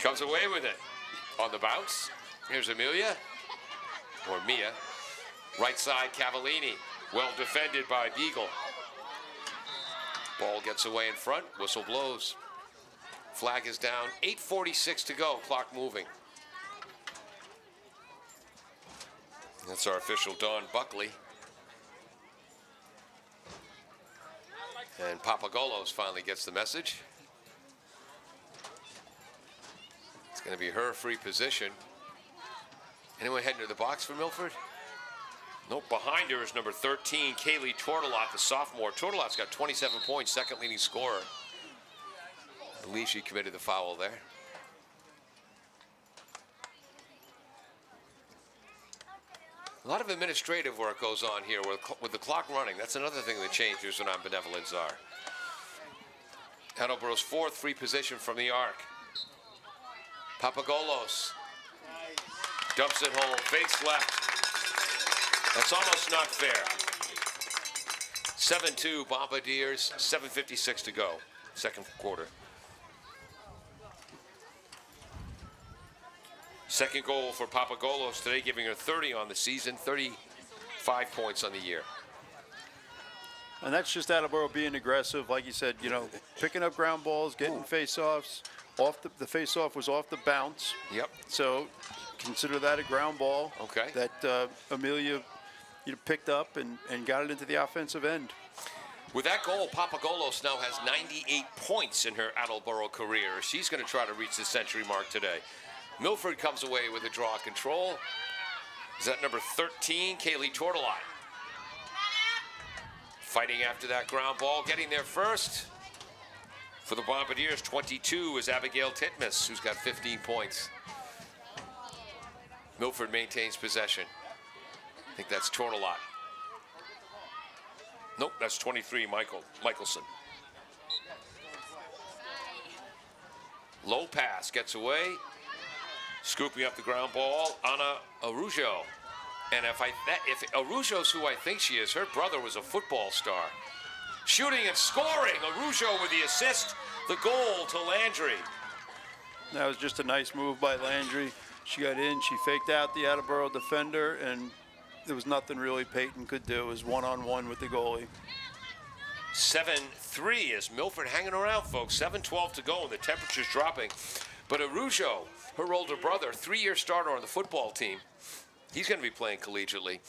Comes away with it. On the bounce, here's Amelia, or Mia. Right side, Cavallini. Well defended by Beagle. Ball gets away in front, whistle blows. Flag is down, 8:46 to go, clock moving. That's our official, Don Buckley. And Papagolos finally gets the message. It's going to be her free position. Anyone heading to the box for Milford? Nope, behind her is number 13, Kaylee Tortolot, the sophomore. Tortolot's got 27 points, 2nd leading scorer. I believe she committed the foul there. A lot of administrative work goes on here with the clock running. That's another thing that changes when on benevolence are. Attleboro's 4th free position from the arc. Papagolos dumps it home, face left. That's almost not fair. 7-2 Bombardiers, 7:56 to go, 2nd quarter. 2nd goal for Papagolos today, giving her 30 on the season, 35 points on the year. And that's just Attleboro being aggressive, like you said, you know, picking up ground balls, getting face-offs. The face-off was off the bounce. Yep. So consider that a ground ball. Okay. That Amelia picked up and got it into the offensive end. With that goal, Papagolos now has 98 points in her Attleboro career. She's going to try to reach the century mark today. Milford comes away with a draw control. Is that number 13, Kaylee Tortolot? Fighting after that ground ball, getting there first. For the Bombardiers, 22 is Abigail Titmus, who's got 15 points. Milford maintains possession. I think that's Tortolot. Nope, that's 23, Michelson. Low pass, gets away. Scooping up the ground ball, Ana Araujo. And if Araujo's who I think she is, her brother was a football star. Shooting and scoring, Araujo with the assist, the goal to Landry. That was just a nice move by Landry. She got in, she faked out the Attleboro defender, and there was nothing really Peyton could do. It was one-on-one with the goalie. 7-3 is Milford hanging around, folks. 7:12 to go, and the temperature's dropping. But Arujo, her older brother, 3-year starter on the football team, he's going to be playing collegiately.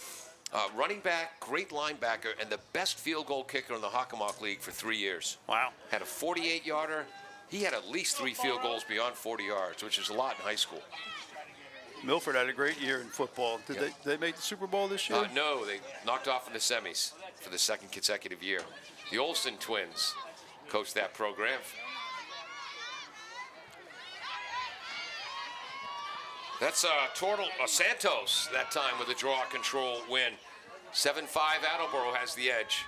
Running back, great linebacker, and the best field goal kicker in the Hockomock League for 3 years. Wow. Had a 48-yarder. He had at least 3 field goals beyond 40 yards, which is a lot in high school. Milford had a great year in football. Did they make the Super Bowl this year? No, they knocked off in the semis for the second consecutive year. The Olsen twins coached that program. That's Santos that time with a draw control win. 7-5 Attleboro has the edge.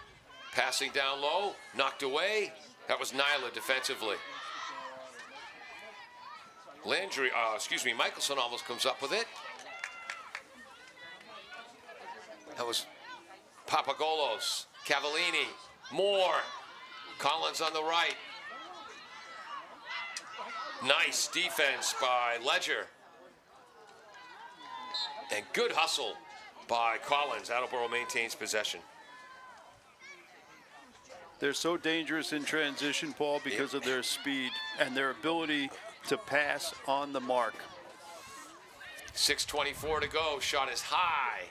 Passing down low, knocked away. That was Nyla defensively. Michelson almost comes up with it. That was Papagolos, Cavallini, Moore, Collins on the right. Nice defense by Ledger. And good hustle by Collins. Attleboro maintains possession. They're so dangerous in transition, Paul, because of their speed and their ability to pass on the mark. 6:24 to go. Shot is high.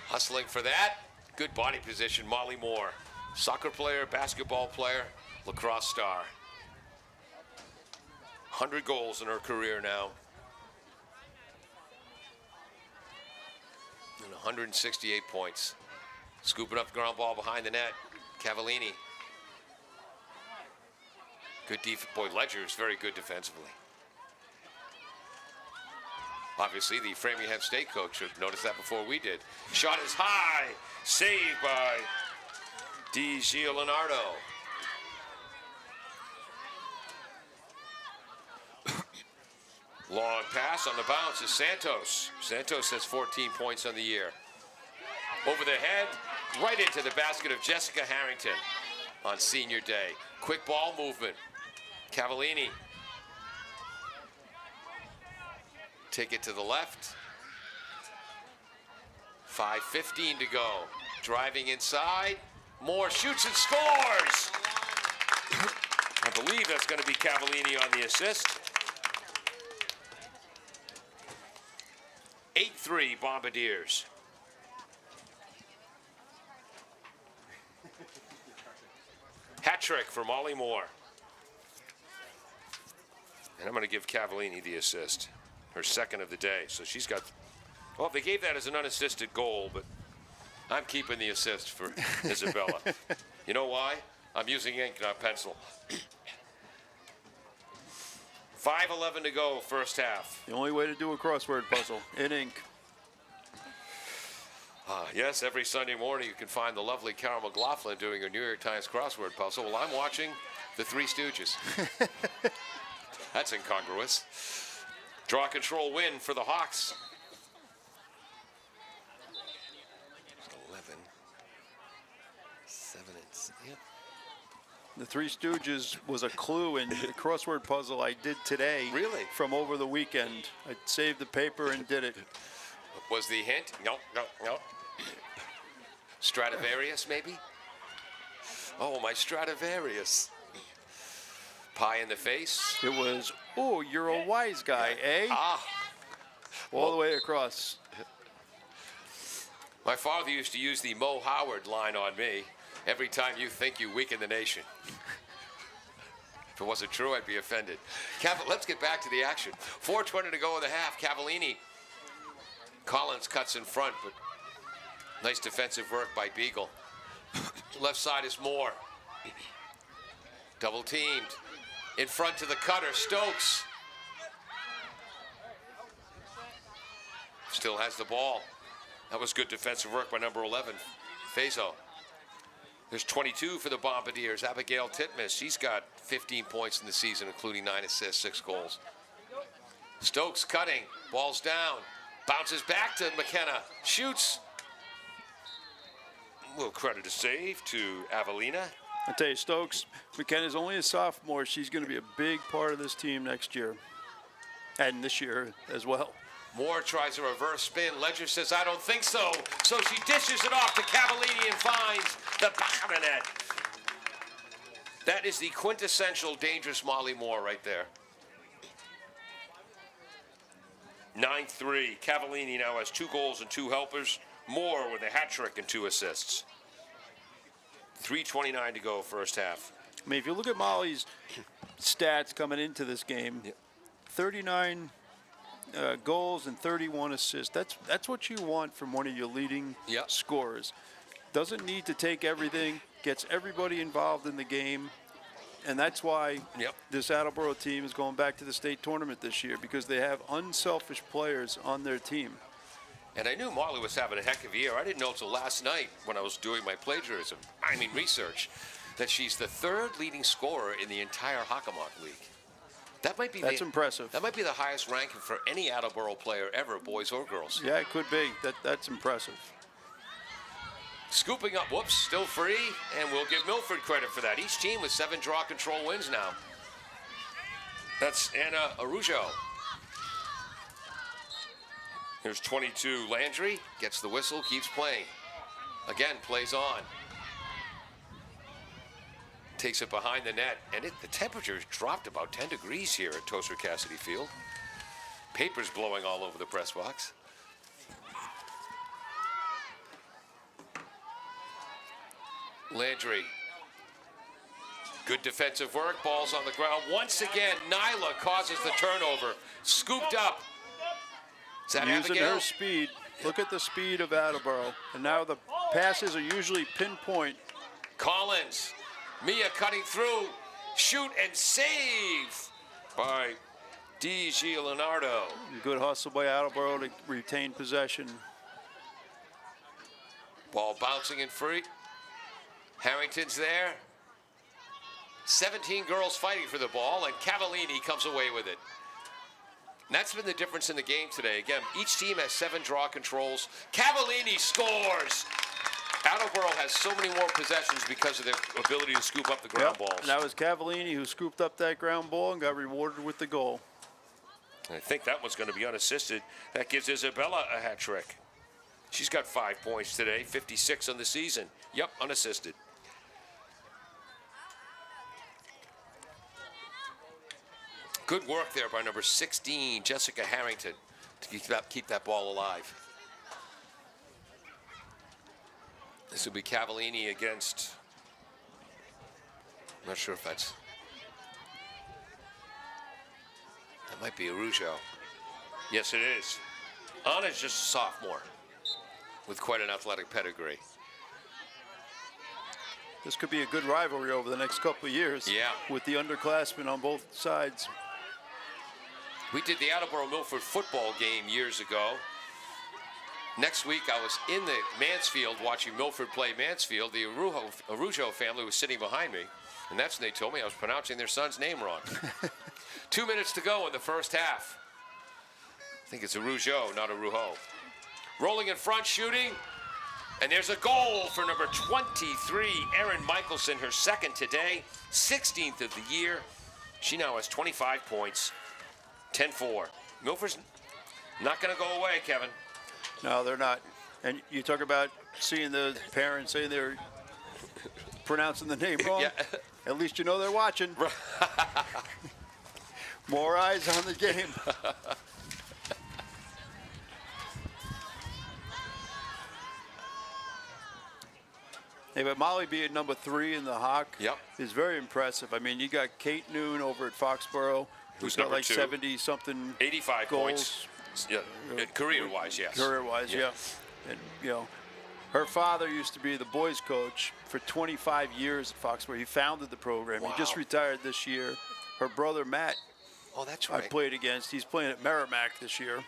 Hustling for that. Good body position, Molly Moore. Soccer player, basketball player, lacrosse star. 100 goals in her career now. And 168 points. Scooping up the ground ball behind the net. Cavallini. Good defense. Boy, Ledger is very good defensively. Obviously, the Framingham State coach should have noticed that before we did. Shot is high. Saved by Di Leonardo. Long pass on the bounce is Santos. Santos has 14 points on the year. Over the head, right into the basket of Jessica Harrington on senior day. Quick ball movement. Cavallini. Take it to the left. 5:15 to go. Driving inside. Moore shoots and scores. I believe that's going to be Cavallini on the assist. 8-3 Bombardiers. Hat trick for Molly Moore. And I'm going to give Cavallini the assist. Her second of the day. So she's got, well, they gave that as an unassisted goal, but I'm keeping the assist for Isabella. You know why? I'm using ink, not pencil. 5:11 to go, first half. The only way to do a crossword puzzle, in ink. Yes, every Sunday morning you can find the lovely Carol McLaughlin doing a New York Times crossword puzzle. Well, I'm watching The Three Stooges. That's incongruous. Draw control win for the Hawks. 11. 7 and yep. The Three Stooges was a clue in the crossword puzzle I did today. Really? From over the weekend. I saved the paper and did it. Was the hint? No. Stradivarius, maybe? Oh, my Stradivarius. Pie in the face. It was, oh, you're a wise guy, eh? All the way across. My father used to use the Mo Howard line on me. Every time you think you weaken the nation. If it wasn't true, I'd be offended. Let's get back to the action. 4:20 to go in the half. Cavallini. Collins cuts in front, but nice defensive work by Beagle. Left side is Moore. Double teamed. In front to the cutter, Stokes. Still has the ball. That was good defensive work by number 11, Fazo. There's 22 for the Bombardiers. Abigail Titmus, she's got 15 points in the season, including 9 assists, 6 goals. Stokes cutting, ball's down, bounces back to McKenna, shoots. A little credit to save to Avelina. I tell you, Stokes, McKenna's only a sophomore. She's going to be a big part of this team next year, and this year as well. Moore tries a reverse spin. Ledger says, I don't think so. So she dishes it off to Cavallini and finds the back of the net. That is the quintessential dangerous Molly Moore right there. 9-3. Cavallini now has 2 goals and 2 helpers. Moore with a hat trick and 2 assists. 3:29 to go, first half. I mean, if you look at Molly's stats coming into this game, 39 goals and 31 assists. That's what you want from one of your leading scorers. Doesn't need to take everything, gets everybody involved in the game, and that's why this Attleboro team is going back to the state tournament this year, because they have unselfish players on their team. And I knew Molly was having a heck of a year. I didn't know until last night when I was doing my plagiarism, research, that she's the 3rd leading scorer in the entire Hockomock League. That might be impressive. That might be the highest ranking for any Attleboro player ever, boys or girls. Yeah, it could be. That's impressive. Scooping up, whoops, still free, and we'll give Milford credit for that. Each team with 7 draw control wins now. That's Anna Arujo. Here's 22, Landry, gets the whistle, keeps playing. Again, plays on. Takes it behind the net, and the temperature's dropped about 10 degrees here at Toaster Cassidy Field. Paper's blowing all over the press box. Landry. Good defensive work, ball's on the ground. Once again, Nyla causes the turnover. Scooped up. Is that Using Abigail? her speed. Look at the speed of Attleboro. And now the passes are usually pinpoint. Collins. Mia cutting through. Shoot and save by D.G. Leonardo. Good hustle by Attleboro to retain possession. Ball bouncing and free. Harrington's there. 17 girls fighting for the ball, and Cavallini comes away with it. And that's been the difference in the game today. Again, each team has 7 draw controls. Cavallini scores. Attleboro has so many more possessions because of their ability to scoop up the ground balls. And that was Cavallini who scooped up that ground ball and got rewarded with the goal. I think that one's going to be unassisted. That gives Isabella a hat trick. She's got 5 points today, 56 on the season. Yep, unassisted. Good work there by number 16, Jessica Harrington, to keep that ball alive. This will be Cavallini against, I'm not sure if that might be Arujo. Yes, it is. Anna's just a sophomore with quite an athletic pedigree. This could be a good rivalry over the next couple of years. Yeah. With the underclassmen on both sides. We did the Attleboro Milford football game years ago. Next week, I was in the Mansfield watching Milford play Mansfield. The Arujo family was sitting behind me, and that's when they told me I was pronouncing their son's name wrong. 2 minutes to go in the first half. I think it's Arujo, not Arujo. Rolling in front, shooting, and there's a goal for number 23, Erin Michelson, her second today, 16th of the year. She now has 25 points, 10-4. Milford's not going to go away, Kevin. No, they're not. And you talk about seeing the parents saying they're pronouncing the name wrong. Yeah. At least you know they're watching. More eyes on the game. Hey, but Molly being number 3 in the Hawk is very impressive. I mean, you got Kate Noon over at Foxborough, who's got like 70-something 85 goals. points. Yeah, career-wise, yes. Career-wise, yeah. And, you know, her father used to be the boys coach for 25 years at Foxborough. He founded the program. He just retired this year. Her brother, Matt, that's right. I played against. He's playing at Merrimack this year.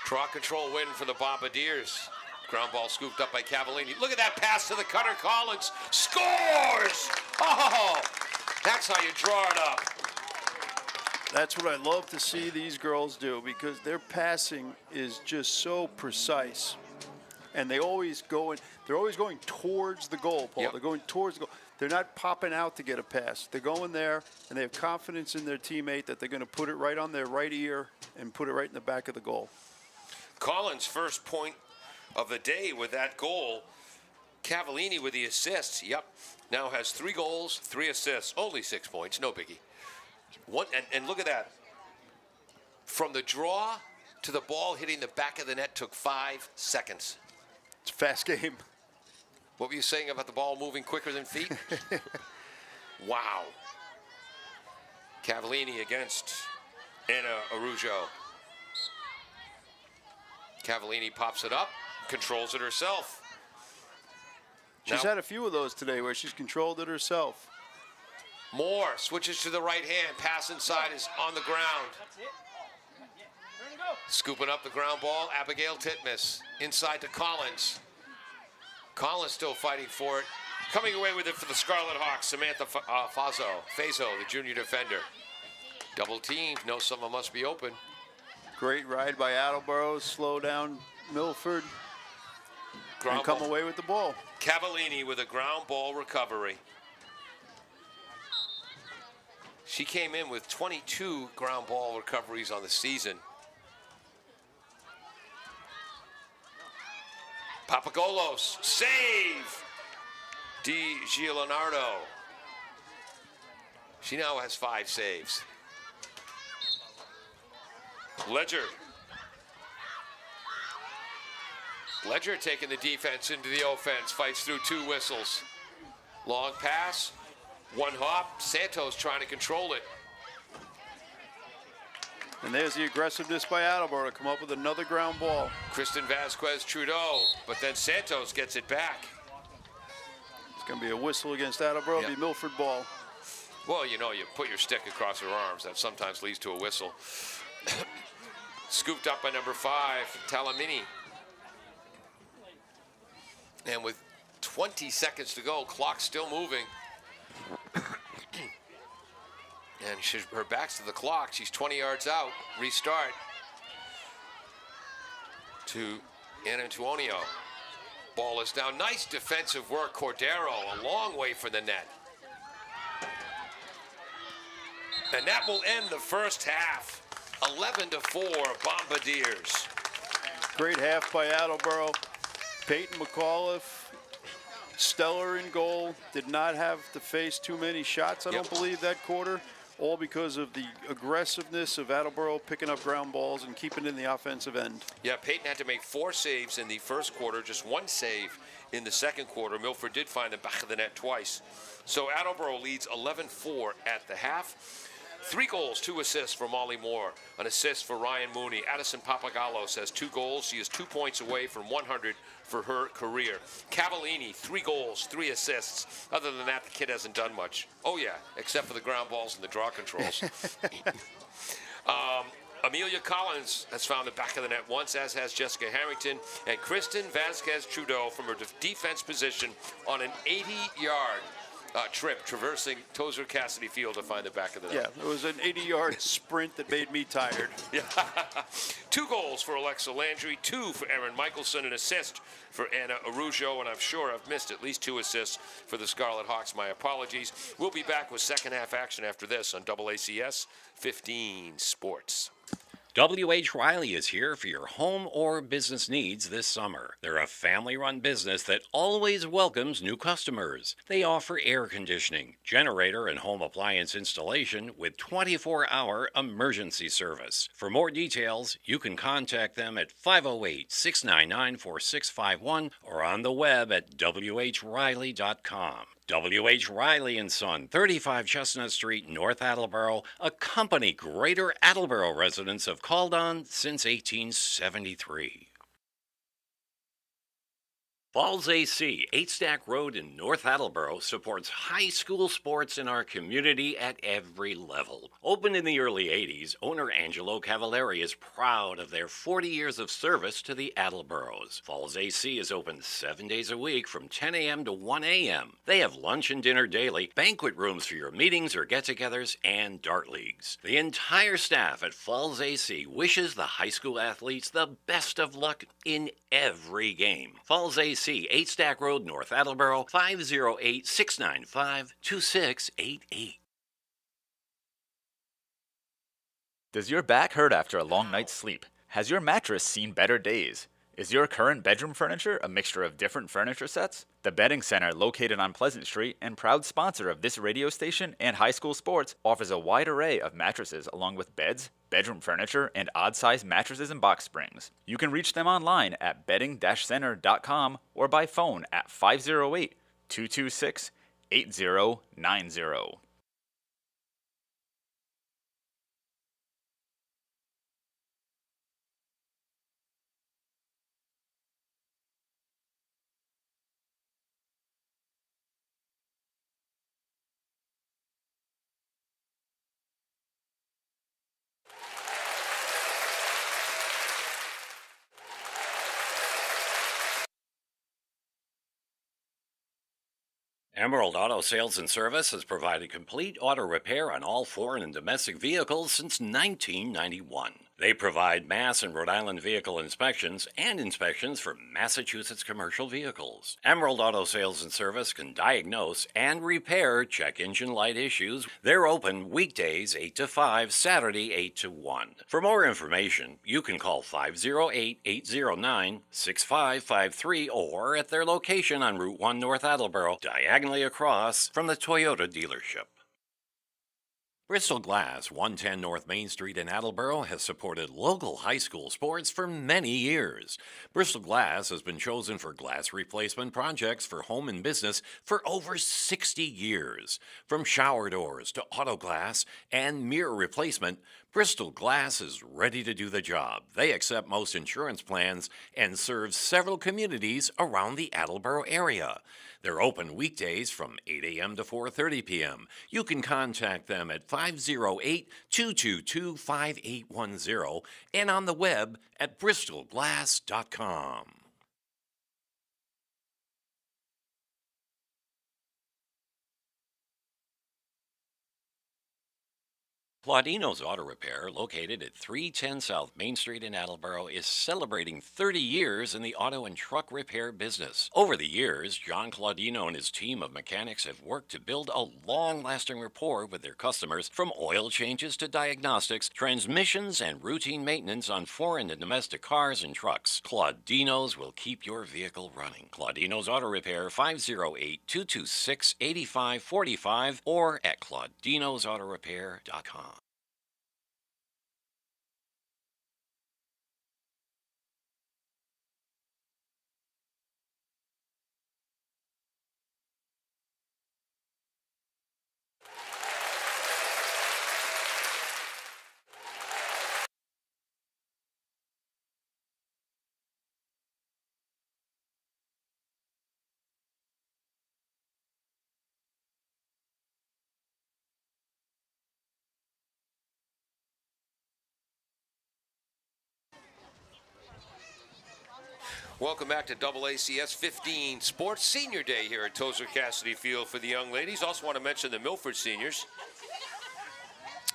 Draw control win for the Bombardiers. Ground ball scooped up by Cavallini. Look at that pass to the cutter. Collins scores! Oh, that's how you draw it up. That's what I love to see these girls do, because their passing is just so precise. And they always go in, they're always going towards the goal, Paul. They're going towards the goal. They're not popping out to get a pass. They're going there, and they have confidence in their teammate that they're going to put it right on their right ear and put it right in the back of the goal. Collins' first point of the day with that goal. Cavallini with the assists. Yep. Now has 3 goals, 3 assists. Only 6 points. No biggie. And look at that. From the draw to the ball hitting the back of the net took 5 seconds. It's a fast game. What were you saying about the ball moving quicker than feet? Wow. Cavallini against Anna Araujo. Cavallini pops it up, controls it herself. She's had a few of those today where she's controlled it herself. Moore switches to the right hand. Pass inside is on the ground. Scooping up the ground ball, Abigail Titmus. Inside to Collins. Collins still fighting for it. Coming away with it for the Scarlet Hawks, Samantha Fazo, the junior defender. Double teamed, know someone must be open. Great ride by Attleboro, slow down Milford, and come away with the ball. Cavallini with a ground ball recovery. She came in with 22 ground ball recoveries on the season. Papagolos, save! Di Giulianardo. She now has 5 saves. Ledger taking the defense into the offense, fights through 2 whistles. Long pass, 1 hop, Santos trying to control it. And there's the aggressiveness by Attleboro to come up with another ground ball. Kristen Vasquez Trudeau, but then Santos gets it back. It's going to be a whistle against Attleboro, Yep. be Milford ball. Well, you know, you put your stick across her arms. That sometimes leads to a whistle. Scooped up by number 5, Talamini. And with 20 seconds to go, clock still moving. And her back's to the clock. She's 20 yards out. Restart. To Antonio. Ball is down. Nice defensive work. Cordero a long way from the net. And that will end the first half. 11-4 Bombardiers. Great half by Attleboro. Peyton McAuliffe, stellar in goal. Did not have to face too many shots, I don't believe, that quarter. All because of the aggressiveness of Attleboro picking up ground balls and keeping it in the offensive end. Yeah, Peyton had to make 4 saves in the first quarter, just 1 save in the second quarter. Milford did find the back of the net twice. So Attleboro leads 11-4 at the half. 3 goals, 2 assists for Molly Moore. An assist for Ryan Mooney. Addison Papagalos has 2 goals. She is 2 points away from 100 for her career. Cavallini, 3 goals, 3 assists. Other than that, the kid hasn't done much. Oh, yeah, except for the ground balls and the draw controls. Amelia Collins has found the back of the net once, as has Jessica Harrington. And Kristen Vasquez Trudeau from her defense position on an 80-yard trip traversing Tozer Cassidy Field to find the back of the net. Yeah, it was an 80-yard sprint that made me tired. Yeah. 2 goals for Alexa Landry, 2 for Erin Michelson, an assist for Anna Araujo, and I'm sure I've missed at least 2 assists for the Scarlet Hawks. My apologies. We'll be back with second half action after this on AACS 15 Sports. W.H. Riley is here for your home or business needs this summer. They're a family-run business that always welcomes new customers. They offer air conditioning, generator, and home appliance installation with 24-hour emergency service. For more details, you can contact them at 508-699-4651 or on the web at whriley.com. W.H. Riley & Son, 35 Chestnut Street, North Attleboro, a company Greater Attleboro residents have called on since 1873. Falls AC, 8 Stack Road in North Attleboro, supports high school sports in our community at every level. Opened in the early 80s, owner Angelo Cavallari is proud of their 40 years of service to the Attleboros. Falls AC is open 7 days a week from 10 a.m. to 1 a.m. They have lunch and dinner daily, banquet rooms for your meetings or get-togethers, and dart leagues. The entire staff at Falls AC wishes the high school athletes the best of luck in every game. Falls AC NJC, 8 Stack Road, North Attleboro, 508-695-2688. Does your back hurt after a long night's sleep? Has your mattress seen better days? Is your current bedroom furniture a mixture of different furniture sets? The Bedding Center, located on Pleasant Street and proud sponsor of this radio station and high school sports, offers a wide array of mattresses along with beds, bedroom furniture, and odd-sized mattresses and box springs. You can reach them online at bedding-center.com or by phone at 508-226-8090. Emerald Auto Sales and Service has provided complete auto repair on all foreign and domestic vehicles since 1991. They provide Mass and Rhode Island vehicle inspections and inspections for Massachusetts commercial vehicles. Emerald Auto Sales and Service can diagnose and repair check engine light issues. They're open weekdays 8 to 5, Saturday 8 to 1. For more information, you can call 508-809-6553 or at their location on Route 1 North Attleboro, diagonally across from the Toyota dealership. Bristol Glass, 110 North Main Street in Attleboro, has supported local high school sports for many years. Bristol Glass has been chosen for glass replacement projects for home and business for over 60 years. From shower doors to auto glass and mirror replacement, Bristol Glass is ready to do the job. They accept most insurance plans and serve several communities around the Attleboro area. They're open weekdays from 8 a.m. to 4:30 p.m. You can contact them at 508-222-5810 and on the web at bristolglass.com. Claudino's Auto Repair, located at 310 South Main Street in Attleboro, is celebrating 30 years in the auto and truck repair business. Over the years, John Claudino and his team of mechanics have worked to build a long-lasting rapport with their customers, from oil changes to diagnostics, transmissions, and routine maintenance on foreign and domestic cars and trucks. Claudino's will keep your vehicle running. Claudino's Auto Repair, 508-226-8545 or at claudinosautorepair.com. Welcome back to AACS 15 Sports Senior Day here at Tozer Cassidy Field for the young ladies. Also want to mention the Milford seniors.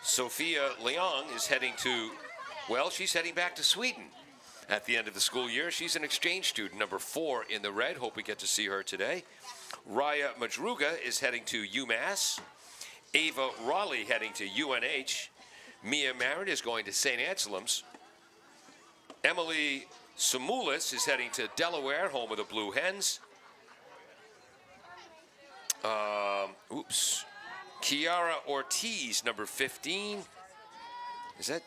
Sophia Leong is heading to, well, she's heading back to Sweden at the end of the school year. She's an exchange student, number 4 in the red. Hope we get to see her today. Raya Madruga is heading to UMass. Ava Raleigh heading to UNH. Mia Marin is going to St. Anselm's. Emily Samulis is heading to Delaware, home of the Blue Hens. Kiara Ortiz, number 15. Is that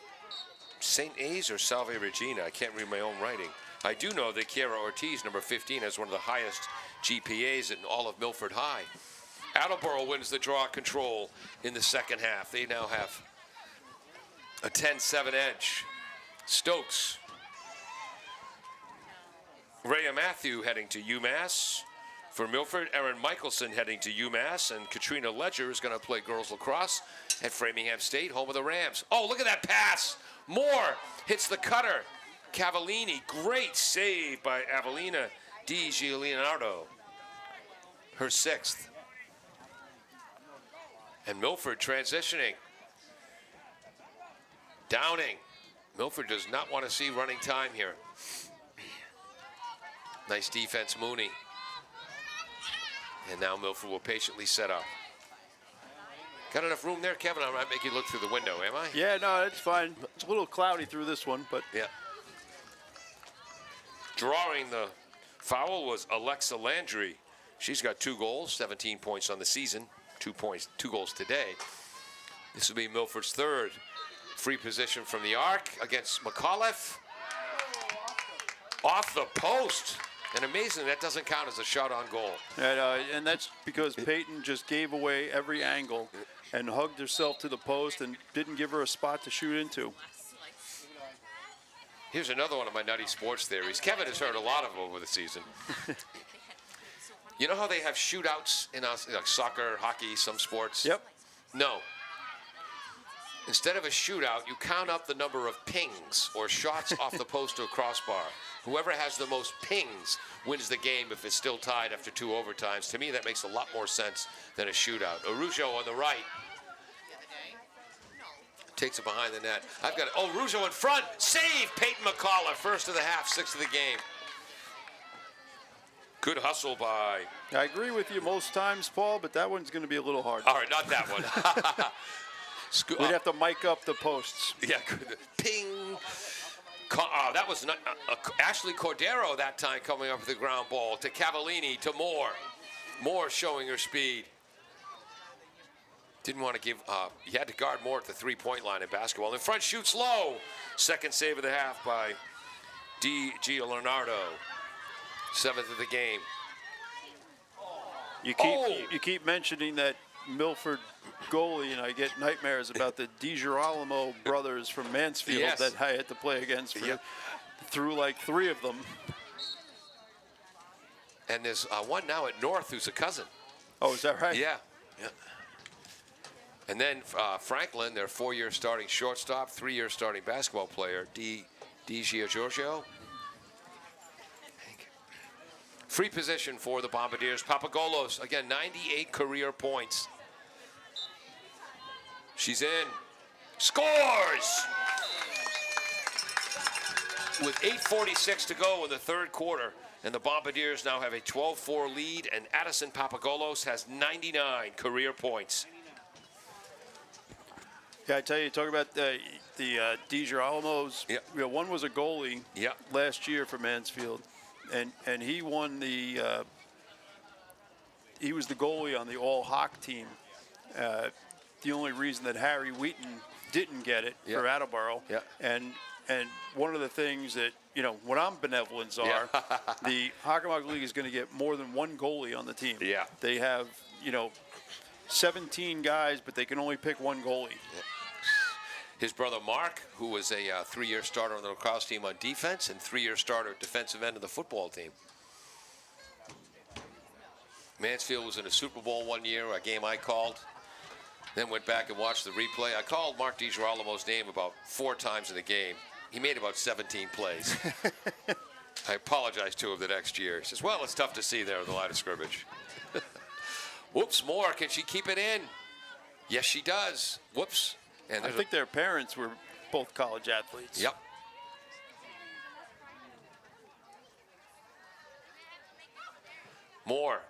St. A's or Salve Regina? I can't read my own writing. I do know that Kiara Ortiz, number 15, has one of the highest GPAs in all of Milford High. Attleboro wins the draw control in the second half. They now have a 10-7 edge. Stokes. Rhea Matthew heading to UMass. For Milford, Erin Michelson heading to UMass, and Katrina Ledger is going to play girls lacrosse at Framingham State, home of the Rams. Oh, look at that pass. Moore hits the cutter. Cavallini, great save by Avelina Di Giuliano. Her 6th. And Milford transitioning. Downing. Milford does not want to see running time here. Nice defense, Mooney. And now Milford will patiently set up. Got enough room there, Kevin? I might make you look through the window, am I? Yeah, no, it's fine. It's a little cloudy through this one, but Yeah. Drawing the foul was Alexa Landry. She's got 2 goals, 17 points on the season, 2 goals today. This will be Milford's third. Free position from the arc against McAuliffe. Off the post. And amazing that doesn't count as a shot on goal. and that's because Peyton just gave away every angle and hugged herself to the post and didn't give her a spot to shoot into. Here's another one of my nutty sports theories. Kevin has heard a lot of them over the season. You know how they have shootouts in like soccer, hockey, some sports? Yep. No. Instead of a shootout, you count up the number of pings or shots off the post or crossbar. Whoever has the most pings wins the game if it's still tied after 2 overtimes. To me, that makes a lot more sense than a shootout. Arujo on the right. Takes it behind the net. I've got it. Oh, Rougeau in front. Save Peyton McAuliffe. First of the half, 6th of the game. Good hustle by. I agree with you most times, Paul, but that one's going to be a little hard. All right, not that one. We'd have to mic up the posts. Yeah, good. Ping. That was not, Ashley Cordero that time coming up with the ground ball to Cavallini to Moore. Moore showing her speed. Didn't want to give, he had to guard Moore at the 3-point line in basketball. In front, shoots low. Second save of the half by D.G. Leonardo. 7th of the game. You keep mentioning that Milford goalie, and I get nightmares about the DiGirolamo brothers from Mansfield Yes. that I had to play against through like 3 of them. And there's one now at North who's a cousin. Oh, is that right? Yeah. And then Franklin, their 4-year starting shortstop, 3-year starting basketball player, Di Giorgio. Free position for the Bombardiers. Papagolos, again, 98 career points. She's in. Scores! With 8:46 to go in the 3rd quarter, and the Bombardiers now have a 12-4 lead, and Addison Papagolos has 99 career points. Yeah, I tell you, talk about the DiGirolamos. Yep. You know, one was a goalie Yep. last year for Mansfield, and he won the. He was the goalie on the all-Hawk team. The only reason that Harry Wheaton didn't get it for Attleboro. Yep. And one of the things that, you know, what I'm benevolence are, the Hockomock League is going to get more than one goalie on the team. Yeah. They have, 17 guys, but they can only pick one goalie. Yeah. His brother Mark, who was a 3-year starter on the lacrosse team on defense and 3-year starter at defensive end of the football team. Mansfield was in a Super Bowl one year, a game I called. Then went back and watched the replay. I called Mark DiGirolamo's name about 4 times in the game. He made about 17 plays. I apologized to him the next year. He says, well, it's tough to see there in the line of scrimmage. Whoops, Moore, can she keep it in? Yes, she does. Whoops. And I think their parents were both college athletes. Yep. Moore.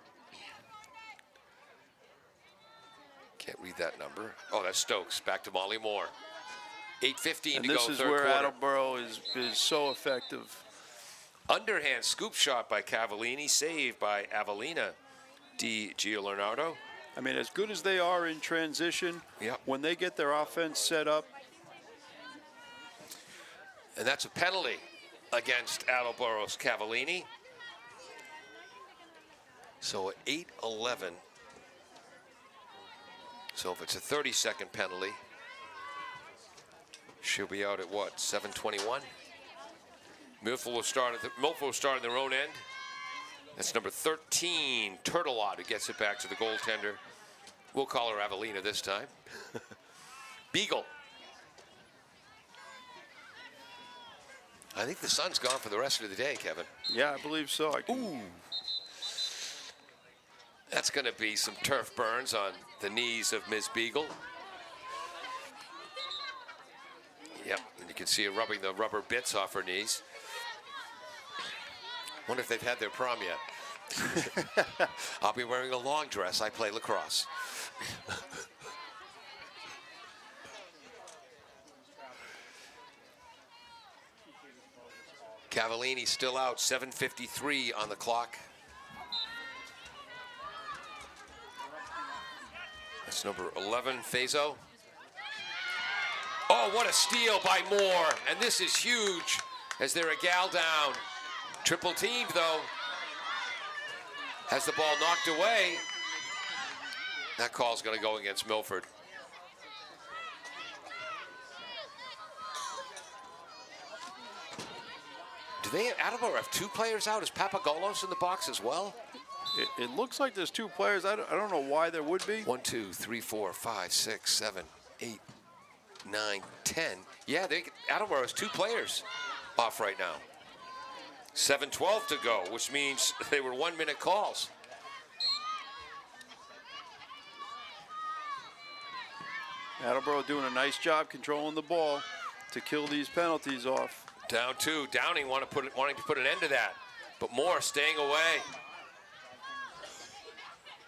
Can't read that number. Oh, that's Stokes. Back to Molly Moore. 8:15 And to go, this is third where quarter. Attleboro is so effective. Underhand scoop shot by Cavallini, saved by Avellina Di Giuliano. I mean, as good as they are in transition, Yep. when they get their offense set up, And that's a penalty against Attleboro's Cavallini. So at 8:11. So if it's a 30-second penalty, she'll be out at what, 7:21? Milford will start on their own end. That's number 13, Turtelot, who gets it back to the goaltender. We'll call her Avellina this time. Beagle. I think the sun's gone for the rest of the day, Kevin. yeah, I believe so. That's going to be some turf burns on the knees of Ms. Beagle. Yep, and you can see her rubbing the rubber bits off her knees. Wonder if they've had their prom yet. I'll be wearing a long dress. I play lacrosse. Cavallini still out, 7:53 on the clock. That's number 11, Fazo. Oh, what a steal by Moore. And this is huge as they're a gal down. Triple teamed, though. Has the ball knocked away. That call's going to go against Milford. Do they, Attleboro, have 2 players out? Is Papagolos in the box as well? It looks like there's 2 players. I don't know why there would be. 1, 2, 3, 4, 5, 6, 7, 8, 9, 10. Yeah, Attleboro has 2 players off right now. 7:12 to go, which means they were 1-minute calls. Attleboro doing a nice job controlling the ball to kill these penalties off. Down 2. Downing wanting to put an end to that, but Moore staying away.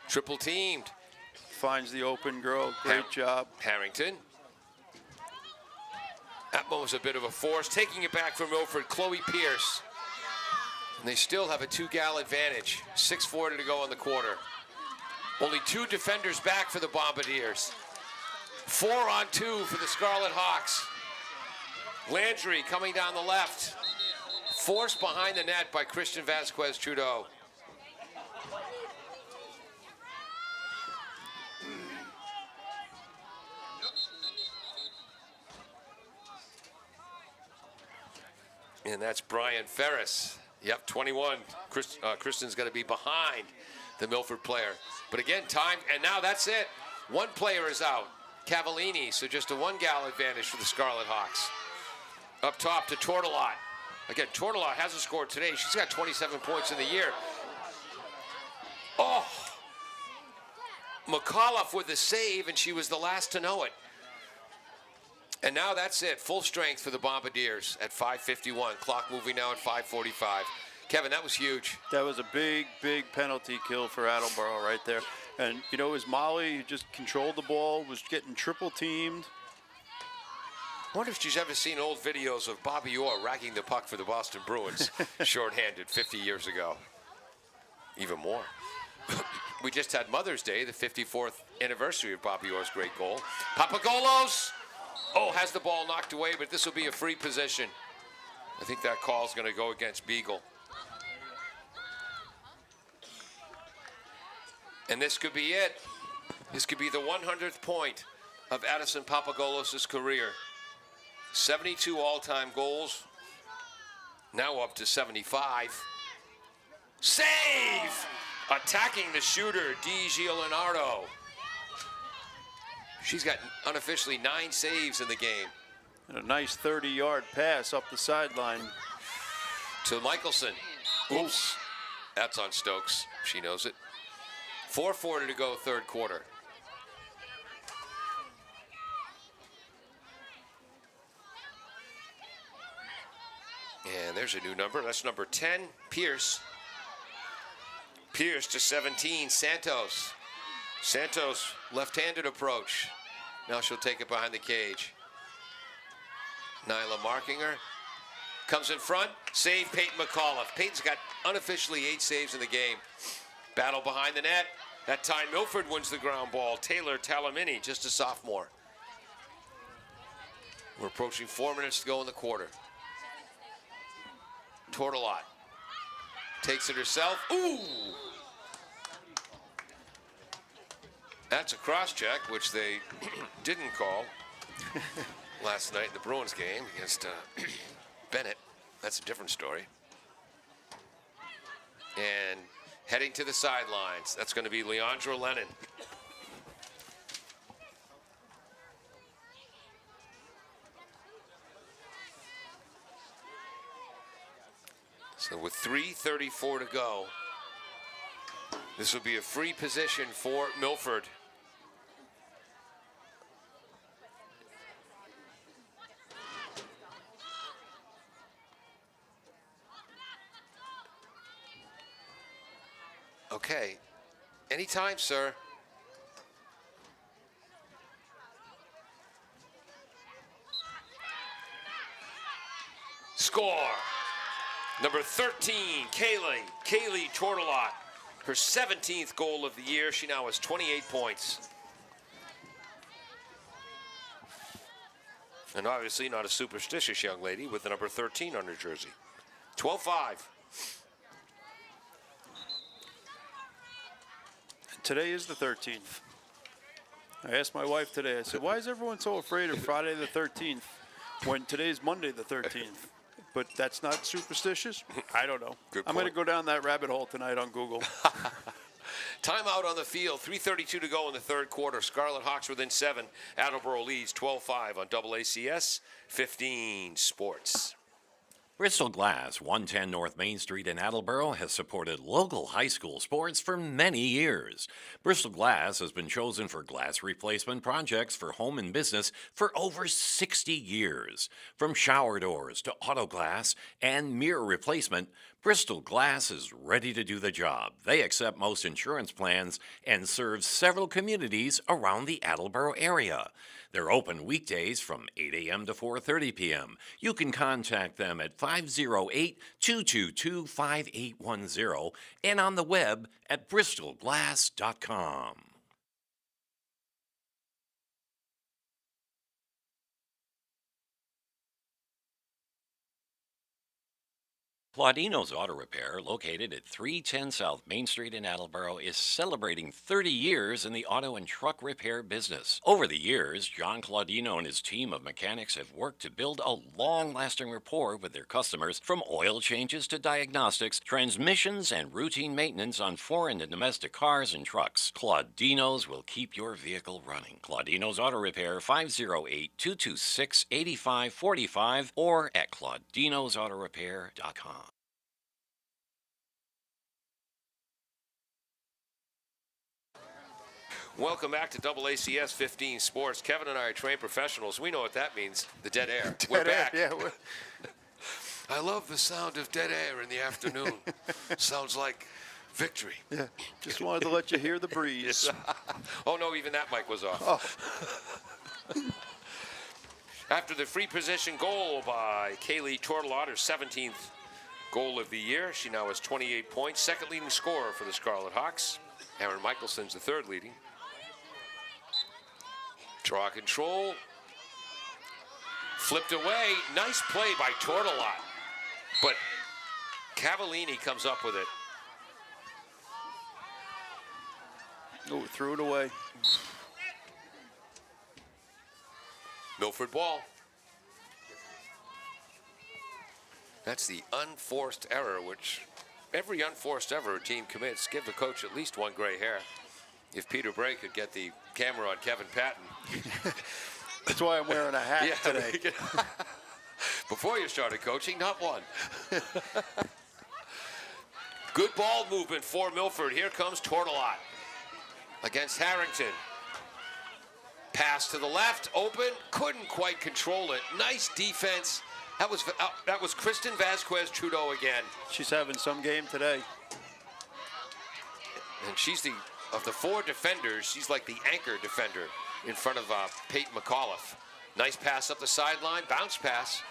Triple teamed. Finds the open girl. Great job. Harrington. That one was a bit of a force. Taking it back from Milford, Chloe Pierce. And they still have a 2-gal advantage. 6:40 to go in the quarter. Only 2 defenders back for the Bombardiers. 4 on 2 for the Scarlet Hawks. Landry coming down the left. Forced behind the net by Christian Vasquez Trudeau. And that's Brian Ferris. Yep, 21. Kristen's going to be behind the Milford player. But again, time, and now that's it. 1 player is out, Cavallini, so just a 1-gal advantage for the Scarlet Hawks. Up top to Tortolot. Again, Tortolot hasn't scored today. She's got 27 points in the year. Oh! McAuliffe with the save, and she was the last to know it. And now that's it. Full strength for the Bombardiers at 5:51. Clock moving now at 5:45. Kevin, that was huge. That was a big, big penalty kill for Attleboro right there. And, you know, it was Molly who just controlled the ball, was getting triple teamed. I wonder if she's ever seen old videos of Bobby Orr ragging the puck for the Boston Bruins shorthanded 50 years ago. Even more. We just had Mother's Day, the 54th anniversary of Bobby Orr's great goal. Papagolos! Oh, has the ball knocked away, but this will be a free position. I think that call's going to go against Beagle. And this could be it. This could be the 100th point of Addison Papagolos' career. 72 all-time goals. Now up to 75. Save! Attacking the shooter, Di Leonardo. She's got unofficially 9 saves in the game. And a nice 30-yard pass up the sideline. To Michelson. Oops. That's on Stokes. She knows it. 4:40 to go, third quarter. And there's a new number. That's number 10, Pierce. Pierce to 17, Santos. Santos, left-handed approach. Now she'll take it behind the cage. Nyla marking her. Comes in front. Save Peyton McAuliffe. Peyton's got unofficially 8 saves in the game. Battle behind the net. That time Milford wins the ground ball. Taylor Talamini, just a sophomore. We're approaching 4 minutes to go in the quarter. Tortolot takes it herself. Ooh! That's a cross-check, which they didn't call last night in the Bruins game against Bennett. That's a different story. And heading to the sidelines, that's going to be Leandra Lennon. So with 3:34 to go, this will be a free position for Milford. Okay. Anytime, sir. Score. Number 13, Kaylee Tortelot. Her 17th goal of the year. She now has 28 points. And obviously not a superstitious young lady with the number 13 on her jersey. 12-5. Today is the 13th. I asked my wife today, I said, why is everyone so afraid of Friday the 13th when today's Monday the 13th? But that's not superstitious? I don't know. I'm going to go down that rabbit hole tonight on Google. Timeout on the field. 3:32 to go in the third quarter. Scarlet Hawks within 7. Attleboro leads 12-5 on AACS 15 Sports. Bristol Glass, 110 North Main Street in Attleboro, has supported local high school sports for many years. Bristol Glass has been chosen for glass replacement projects for home and business for over 60 years. From shower doors to auto glass and mirror replacement, Bristol Glass is ready to do the job. They accept most insurance plans and serve several communities around the Attleboro area. They're open weekdays from 8 a.m. to 4:30 p.m. You can contact them at 508-222-5810 and on the web at bristolglass.com. Claudino's Auto Repair, located at 310 South Main Street in Attleboro, is celebrating 30 years in the auto and truck repair business. Over the years, John Claudino and his team of mechanics have worked to build a long-lasting rapport with their customers, from oil changes to diagnostics, transmissions, and routine maintenance on foreign and domestic cars and trucks. Claudino's will keep your vehicle running. Claudino's Auto Repair, 508-226-8545 or at claudinosautorepair.com. Welcome back to AACS 15 Sports. Kevin and I are trained professionals. We know what that means, the dead air. We're back. Yeah, I love the sound of dead air in the afternoon. Sounds like victory. yeah. Just wanted to let you hear the breeze. Oh, no, even that mic was off. Oh. After the free position goal by Kaylee Tortelot, her 17th goal of the year, she now has 28 points. Second leading scorer for the Scarlet Hawks. Aaron Michelson's the third leading. Draw control. Flipped away. Nice play by Tortelot. But Cavallini comes up with it. Oh, threw it away. Milford ball. That's the unforced error, which every unforced error a team commits, give the coach at least one gray hair. If Peter Bray could get the camera on Kevin Patton. That's why I'm wearing a hat today. Before you started coaching, not one. Good ball movement for Milford. Here comes Tortelot against Harrington. Pass to the left, open, couldn't quite control it. Nice defense. That was Kristen Vasquez Trudeau again. She's having some game today. And she's of the four defenders, she's like the anchor defender in front of Peyton McAuliffe. Nice pass up the sideline, bounce pass.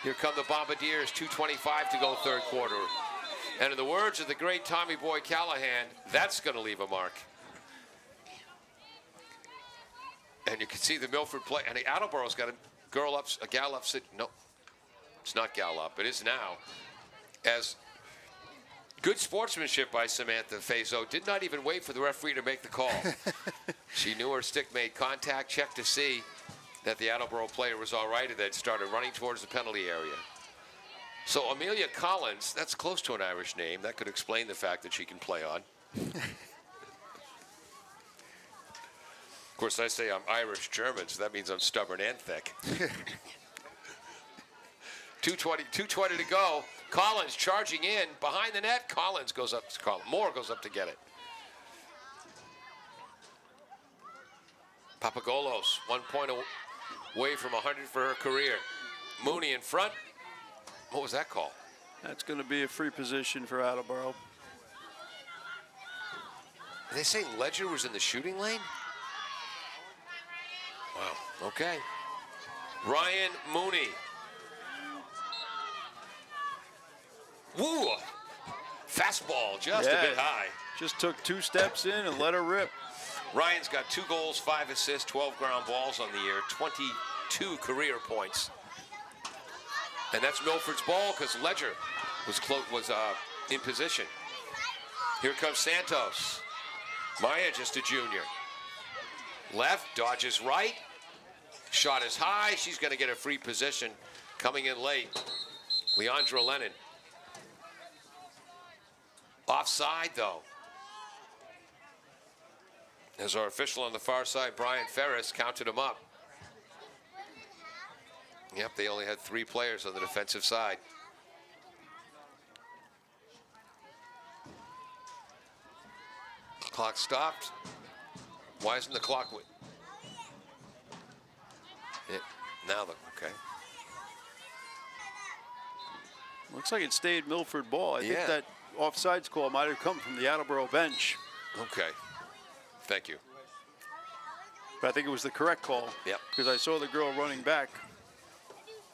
Here come the Bombardiers, 2:25 to go third quarter. And in the words of the great Tommy Boy Callahan, that's going to leave a mark. And you can see the Milford play. And the Attleboro's got a gal up. No, it's not gal up. It is now. As good sportsmanship by Samantha Fazo. Did not even wait for the referee to make the call. She knew her stick made contact, checked to see that the Attleboro player was all right, and then started running towards the penalty area. So Amelia Collins, that's close to an Irish name. That could explain the fact that she can play on. Of course, I say I'm Irish German, so that means I'm stubborn and thick. 2:20 to go. Collins charging in behind the net. Collins goes up. Moore goes up to get it. Papagolos, 1 point away from 100 for her career. Mooney in front. What was that call? That's going to be a free position for Attleboro. Are they saying Ledger was in the shooting lane? Wow, okay. Ryan Mooney. Woo! Fastball just a bit high. Just took 2 steps in and let her rip. Ryan's got 2 goals, 5 assists, 12 ground balls on the year, 22 career points. And that's Milford's ball because Ledger was in position. Here comes Santos. Maya just a junior. Left, dodges right. Shot is high. She's going to get a free position. Coming in late, Leandra Lennon. Offside, though. As our official on the far side, Brian Ferris, counted him up. Yep, they only had 3 players on the defensive side. Clock stopped. Why isn't the clock? Now look, okay. Looks like it stayed Milford ball. I Yeah. think that offsides call might have come from the Attleboro bench. Okay. Thank you. But I think it was the correct call. Yep. Because I saw the girl running back.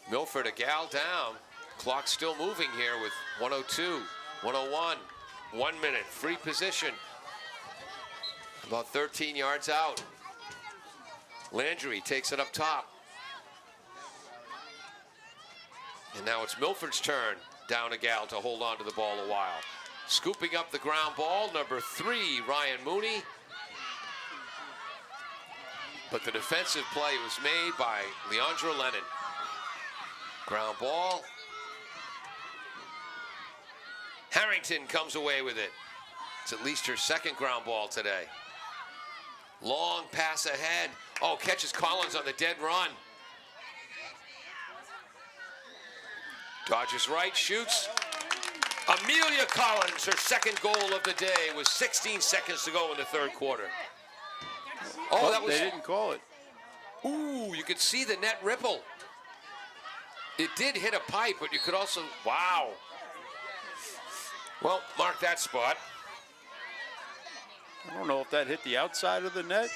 Milford, a gal down. Clock still moving here with 102, 101. 1 minute, free position. About 13 yards out. Landry takes it up top. And now it's Milford's turn. Down a gal to hold on to the ball a while. Scooping up the ground ball, number 3, Ryan Mooney. But the defensive play was made by Leandra Lennon. Ground ball. Harrington comes away with it. It's at least her 2nd ground ball today. Long pass ahead. Oh, catches Collins on the dead run. Dodges right, shoots. Amelia Collins, her 2nd goal of the day with 16 seconds to go in the 3rd quarter. Oh, that was... They didn't call it. Ooh, you could see the net ripple. It did hit a pipe, but you could also... Wow. Well, mark that spot. I don't know if that hit the outside of the net.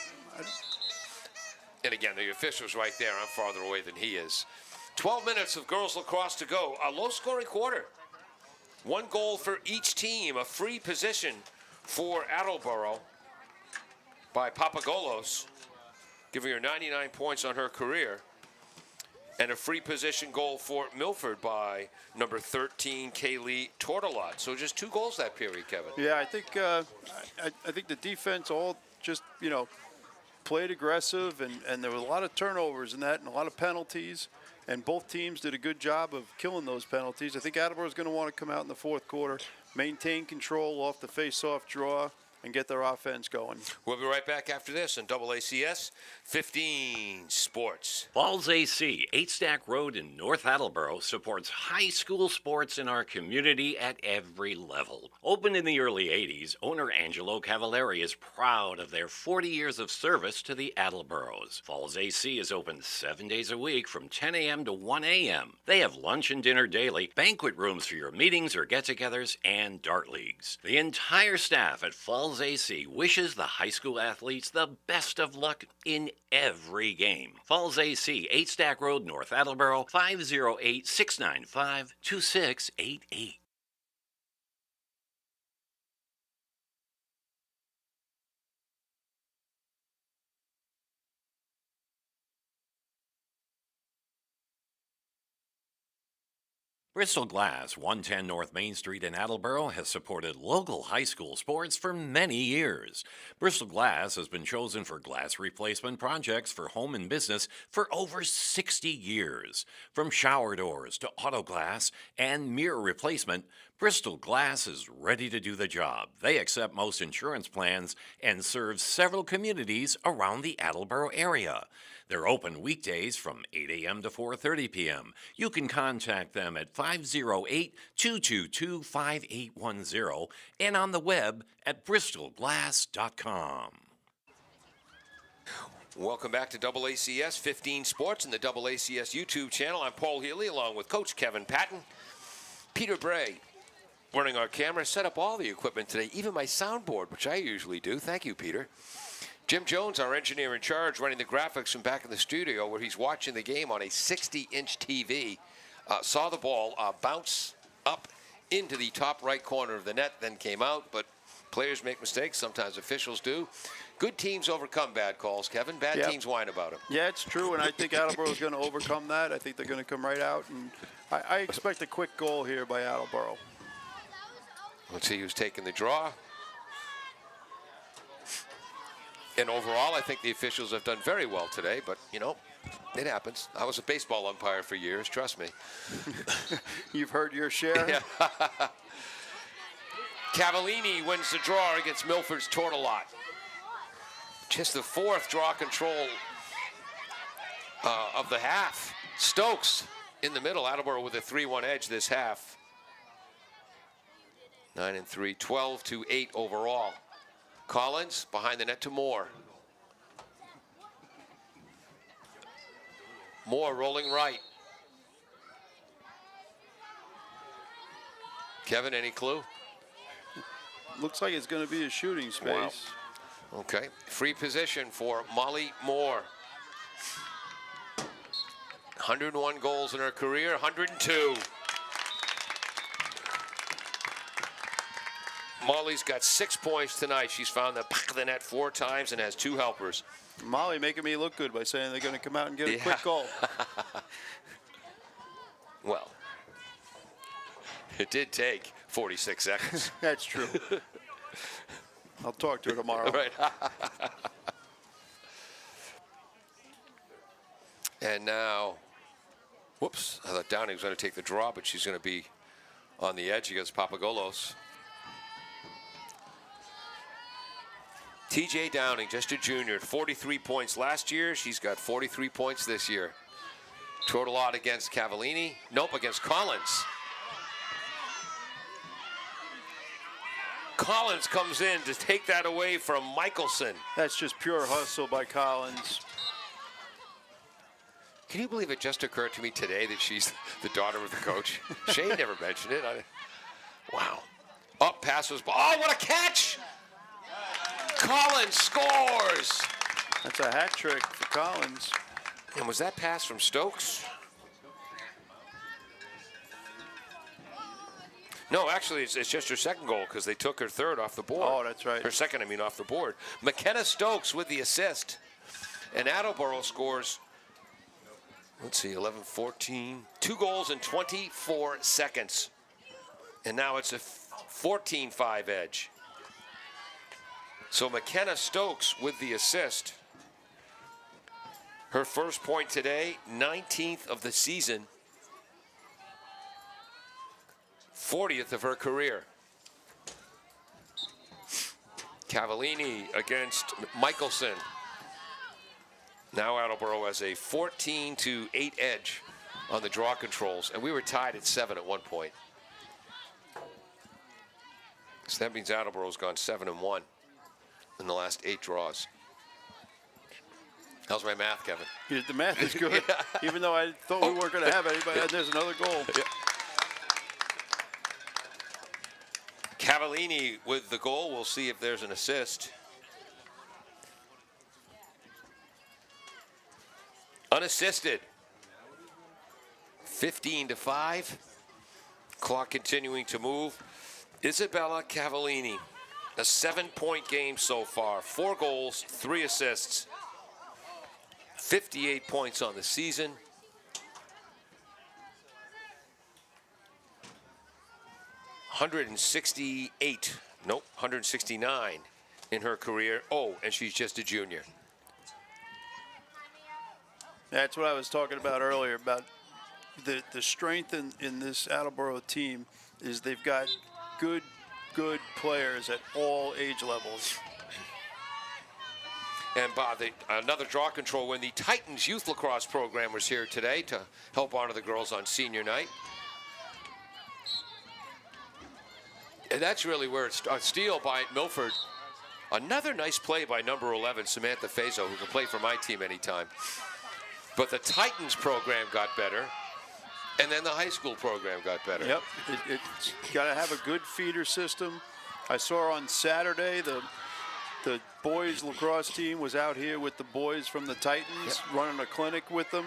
And again, the official's right there. I'm farther away than he is. 12 minutes of girls lacrosse to go. A low-scoring quarter. 1 goal for each team. A free position for Attleboro by Papagolos, giving her 99 points on her career. And a free position goal for Milford by number 13, Kaylee Tortolot. So just 2 goals that period, Kevin. Yeah, I think I think the defense all just, played aggressive, and there were a lot of turnovers in that and a lot of penalties. And both teams did a good job of killing those penalties. I think Attleboro's going to want to come out in the 4th quarter, maintain control off the face-off draw, and get their offense going. We'll be right back after this on AACS 15 Sports. Falls AC, 8 Stack Road in North Attleboro, supports high school sports in our community at every level. Opened in the early 80s, owner Angelo Cavallari is proud of their 40 years of service to the Attleboros. Falls AC is open 7 days a week from 10 a.m. to 1 a.m. They have lunch and dinner daily, banquet rooms for your meetings or get-togethers, and dart leagues. The entire staff at Falls AC wishes the high school athletes the best of luck in every game. Falls AC, 8 Stack Road, North Attleboro, 508-695-2688. Bristol Glass, 110 North Main Street in Attleboro, has supported local high school sports for many years. Bristol Glass has been chosen for glass replacement projects for home and business for over 60 years. From shower doors to auto glass and mirror replacement, Bristol Glass is ready to do the job. They accept most insurance plans and serve several communities around the Attleboro area. They're open weekdays from 8 a.m. to 4:30 p.m. You can contact them at 508-222-5810 and on the web at bristolglass.com. Welcome back to AACS 15 Sports and the AACS YouTube channel. I'm Paul Healy along with Coach Kevin Patton. Peter Bray running our camera, set up all the equipment today, even my soundboard, which I usually do. Thank you, Peter. Jim Jones, our engineer in charge, running the graphics from back in the studio where he's watching the game on a 60-inch TV. Saw the ball bounce up into the top right corner of the net, then came out, but players make mistakes. Sometimes officials do. Good teams overcome bad calls, Kevin. Bad teams whine about them. Yeah, it's true, and I think Attleboro is going to overcome that. I think they're going to come right out, and I expect a quick goal here by Attleboro. Let's see who's taking the draw. And overall, I think the officials have done very well today, but, you know, it happens. I was a baseball umpire for years, trust me. You've heard your share? Yeah. Cavallini wins the draw against Milford's Tortolot. Just the fourth draw control of the half. Stokes in the middle. Attleboro with a 3-1 edge this half. 9-3, 12-8 overall. Collins behind the net to Moore. Moore rolling right. Kevin, any clue? Looks like it's going to be a shooting space. Wow. Okay, free position for Molly Moore. 101 goals in her career, 102. Molly's got 6 points tonight. She's found the back of the net 4 times and has 2 helpers. Molly making me look good by saying they're going to come out and get a quick goal. Well, it did take 46 seconds. That's true. I'll talk to her tomorrow. Right. And now, whoops, I thought Downing was going to take the draw, but she's going to be on the edge against Papagolos. TJ Downing, just a junior, 43 points last year. She's got 43 points this year. Tortolot against Cavallini. Nope, against Collins. Collins comes in to take that away from Michelson. That's just pure hustle by Collins. Can you believe it just occurred to me today that she's the daughter of the coach? Shane never mentioned it. Wow. Up, passes. Oh, what a catch! Collins scores! That's a hat trick for Collins. And was that pass from Stokes? No, actually, it's just her second goal because they took her third off the board. Oh, that's right. Her second, I mean, off the board. McKenna Stokes with the assist. And Attleboro scores, let's see, 11, 14. 2 goals in 24 seconds. And now it's a 14-5 edge. So McKenna Stokes with the assist. Her first point today, 19th of the season. 40th of her career. Cavallini against Michelson. Now Attleboro has a 14-8 edge on the draw controls. And we were tied at 7 at one point. So that means Attleboro's gone 7-1 in the last 8 draws. How's my math, Kevin? Yeah, the math is good. Yeah. Even though I thought we weren't going to have anybody, there's another goal. Yeah. Cavallini with the goal. We'll see if there's an assist. Unassisted. 15-5. Clock continuing to move. Isabella Cavallini, a 7-point game so far. 4 goals, 3 assists. 58 points on the season. $168, nope, 169 in her career. Oh, and she's just a junior. That's what I was talking about earlier, about the strength in this Attleboro team is they've got good players at all age levels. And Bob, another draw control when the Titans Youth Lacrosse program was here today to help honor the girls on senior night. And that's really where it's a steal by Milford. Another nice play by number 11, Samantha Fazo, who can play for my team anytime. But the Titans program got better. And then the high school program got better. Yep, it's got to have a good feeder system. I saw on Saturday the boys lacrosse team was out here with the boys from the Titans running a clinic with them.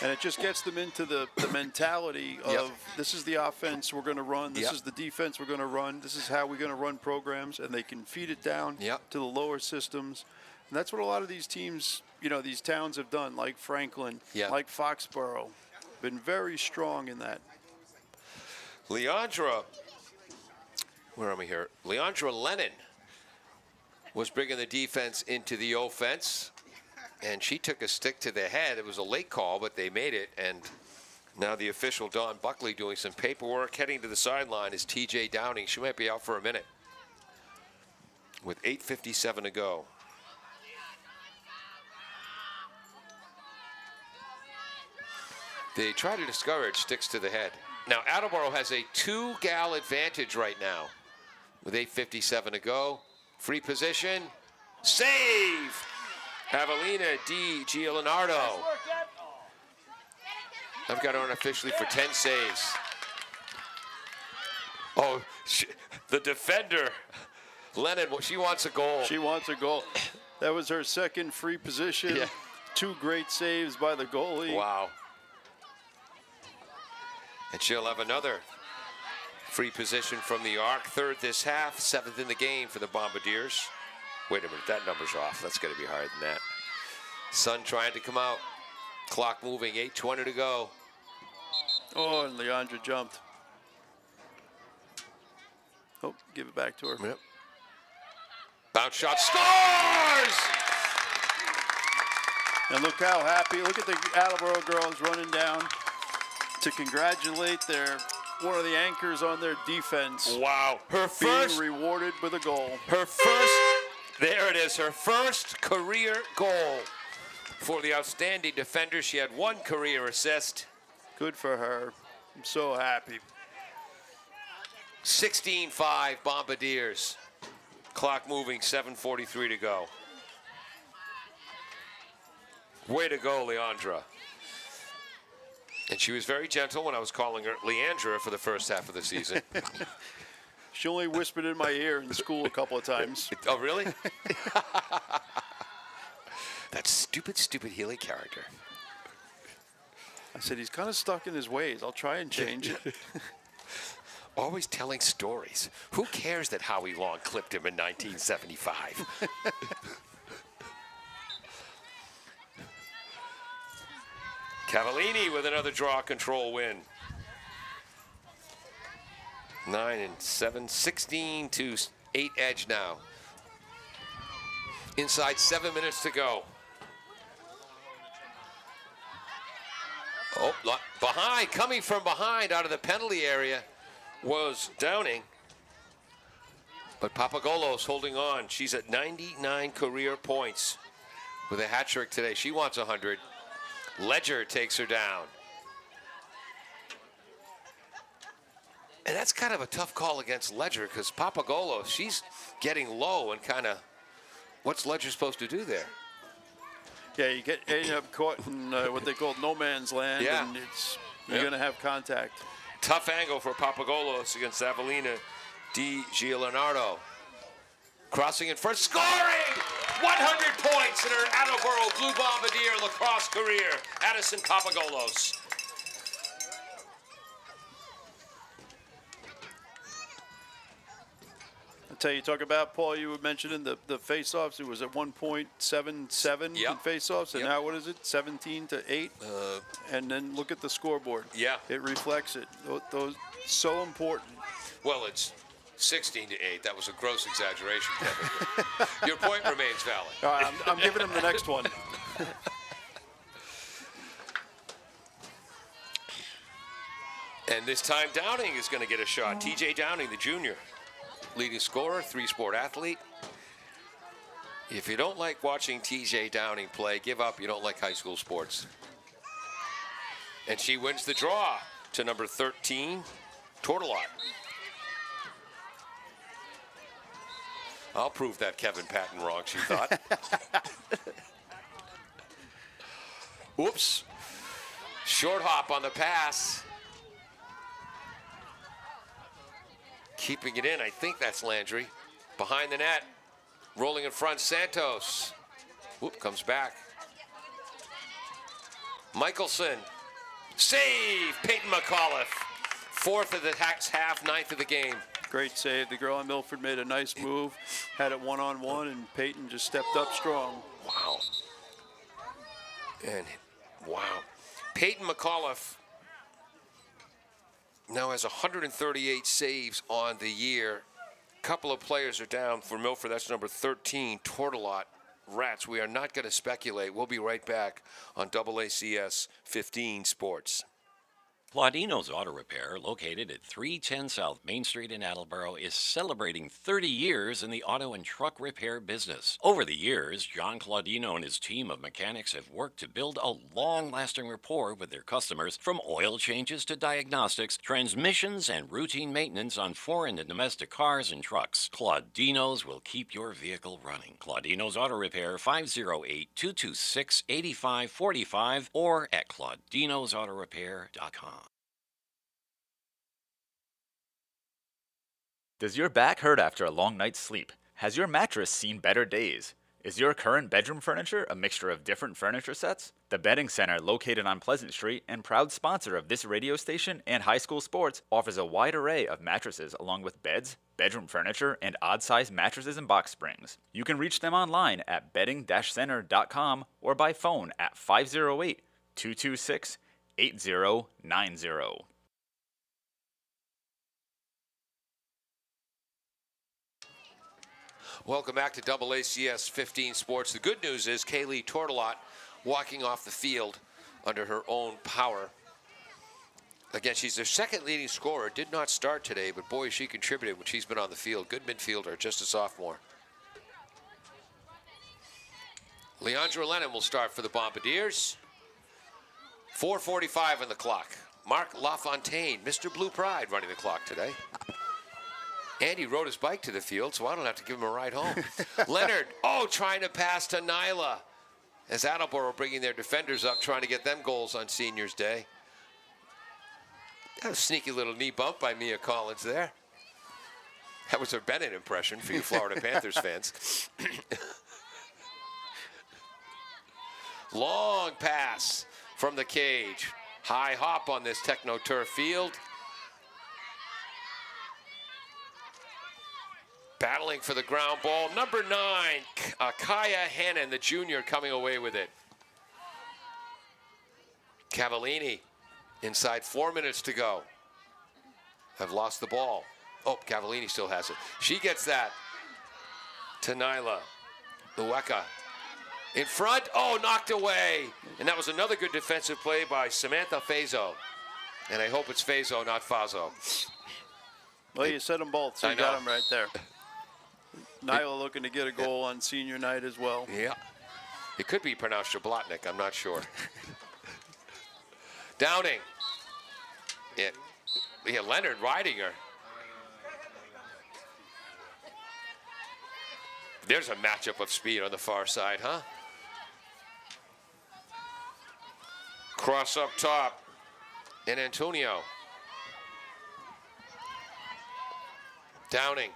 And it just gets them into the mentality of this is the offense we're going to run, this is the defense we're going to run, this is how we're going to run programs, and they can feed it down to the lower systems. And that's what a lot of these teams, these towns have done, like Franklin, like Foxborough, been very strong in that. Leandra, where am I here? Leandra Lennon was bringing the defense into the offense. And she took a stick to the head. It was a late call, but they made it. And now the official, Don Buckley, doing some paperwork. Heading to the sideline is TJ Downing. She might be out for a minute with 8:57 to go. They try to discourage sticks to the head. Now, Attleboro has a 2-gal advantage right now with 8:57 to go. Free position. Save! Avelina Di Giulianardo. I've got her unofficially for 10 saves. Oh, the defender, Lennon, she wants a goal. She wants a goal. That was her second free position. 2 great saves by the goalie. Wow. And she'll have another free position from the arc. 3rd this half, 7th in the game for the Bombardiers. Wait a minute, that number's off. That's going to be higher than that. Sun trying to come out. Clock moving, 8:20 to go. Oh, and Leandra jumped. Oh, give it back to her. Yep. Bounce shot, scores! And look how happy, look at the Attleboro girls running down to congratulate one of the anchors on their defense. Wow, her being first rewarded with a goal. Her first, there it is, her first career goal for the outstanding defender. She had 1 career assist. Good for her. I'm so happy. 16-5 Bombardiers. Clock moving, 7:43 to go. Way to go, Leandra. And she was very gentle when I was calling her Leandra for the first half of the season. She only whispered in my ear in school a couple of times. Oh, really? That stupid Healy character. I said, he's kind of stuck in his ways. I'll try and change it. Always telling stories. Who cares that Howie Long clipped him in 1975? Cavallini with another draw control win. 9-7, 16-8 edge now. Inside 7 minutes to go. Oh, behind, coming from behind out of the penalty area was Downing. But Papagolos holding on. She's at 99 career points with a hat trick today. She wants 100. Ledger takes her down. And that's kind of a tough call against Ledger because Papagolos, she's getting low and kind of, what's Ledger supposed to do there? Yeah, you end up caught in what they call no man's land, and you're going to have contact. Tough angle for Papagolos against Avelina Di Giulianardo. Crossing in front, scoring! 100 points in her Attleboro Blue Bombardier lacrosse career. Addison Papagolos. I'll tell you, talk about, Paul, you were mentioning the face-offs. It was at 1.77 in face-offs, and now what is it, 17-8? And then look at the scoreboard. Yeah. It reflects it. Those so important. Well, it's 16-8. That was a gross exaggeration, Kevin. Your point remains valid. All right, I'm giving him the next one. And this time Downing is going to get a shot. TJ Downing, the junior. Leading scorer, 3-sport athlete. If you don't like watching TJ Downing play, give up. You don't like high school sports. And she wins the draw to number 13, Tortelot. I'll prove that Kevin Patton wrong, she thought. Oops. Short hop on the pass. Keeping it in, I think that's Landry. Behind the net, rolling in front, Santos. Whoop, comes back. Michelson, save, Peyton McAuliffe. Fourth of the half, ninth of the game. Great save. The girl on Milford made a nice move, had it one-on-one, and Peyton just stepped up strong. Wow. And wow. Peyton McAuliffe now has 138 saves on the year. Couple of players are down for Milford. That's number 13, Tortolot. Rats, we are not going to speculate. We'll be right back on AACS 15 Sports. Claudino's Auto Repair, located at 310 South Main Street in Attleboro, is celebrating 30 years in the auto and truck repair business. Over the years, John Claudino and his team of mechanics have worked to build a long-lasting rapport with their customers, from oil changes to diagnostics, transmissions, and routine maintenance on foreign and domestic cars and trucks. Claudino's will keep your vehicle running. Claudino's Auto Repair, 508-226-8545, or at claudinosautorepair.com. Does your back hurt after a long night's sleep? Has your mattress seen better days? Is your current bedroom furniture a mixture of different furniture sets? The Bedding Center, located on Pleasant Street and proud sponsor of this radio station and high school sports, offers a wide array of mattresses along with beds, bedroom furniture, and odd-sized mattresses and box springs. You can reach them online at bedding-center.com or by phone at 508-226-8090. Welcome back to AACS 15 Sports. The good news is Kaylee Tortolot walking off the field under her own power. Again, she's their second leading scorer. Did not start today, but boy, she contributed when she's been on the field. Good midfielder, just a sophomore. Leandra Lennon will start for the Bombardiers. 4:45 on the clock. Mark LaFontaine, Mr. Blue Pride, running the clock today. And he rode his bike to the field, so I don't have to give him a ride home. Leonard, trying to pass to Nyla. As Attleboro bringing their defenders up, trying to get them goals on Seniors Day. That was a sneaky little knee bump by Mia Collins there. That was her Bennett impression for you Florida Panthers fans. Long pass from the cage. High hop on this Techno-Turf field. Battling for the ground ball. Number 9, Kaya Hannon, the junior, coming away with it. Cavallini inside 4 minutes to go. Have lost the ball. Cavallini still has it. She gets that to Nyla. Uweka in front. Knocked away. And that was another good defensive play by Samantha Fazo. And I hope it's Fazo, not Fazo. Well, you said them both, so I you got know. them right there. Nyla looking to get a goal on senior night as well. Yeah. It could be pronounced Jablotnik, I'm not sure. Downing. Leonard riding her. There's a matchup of speed on the far side, huh? Cross up top. And Antonio. Downing.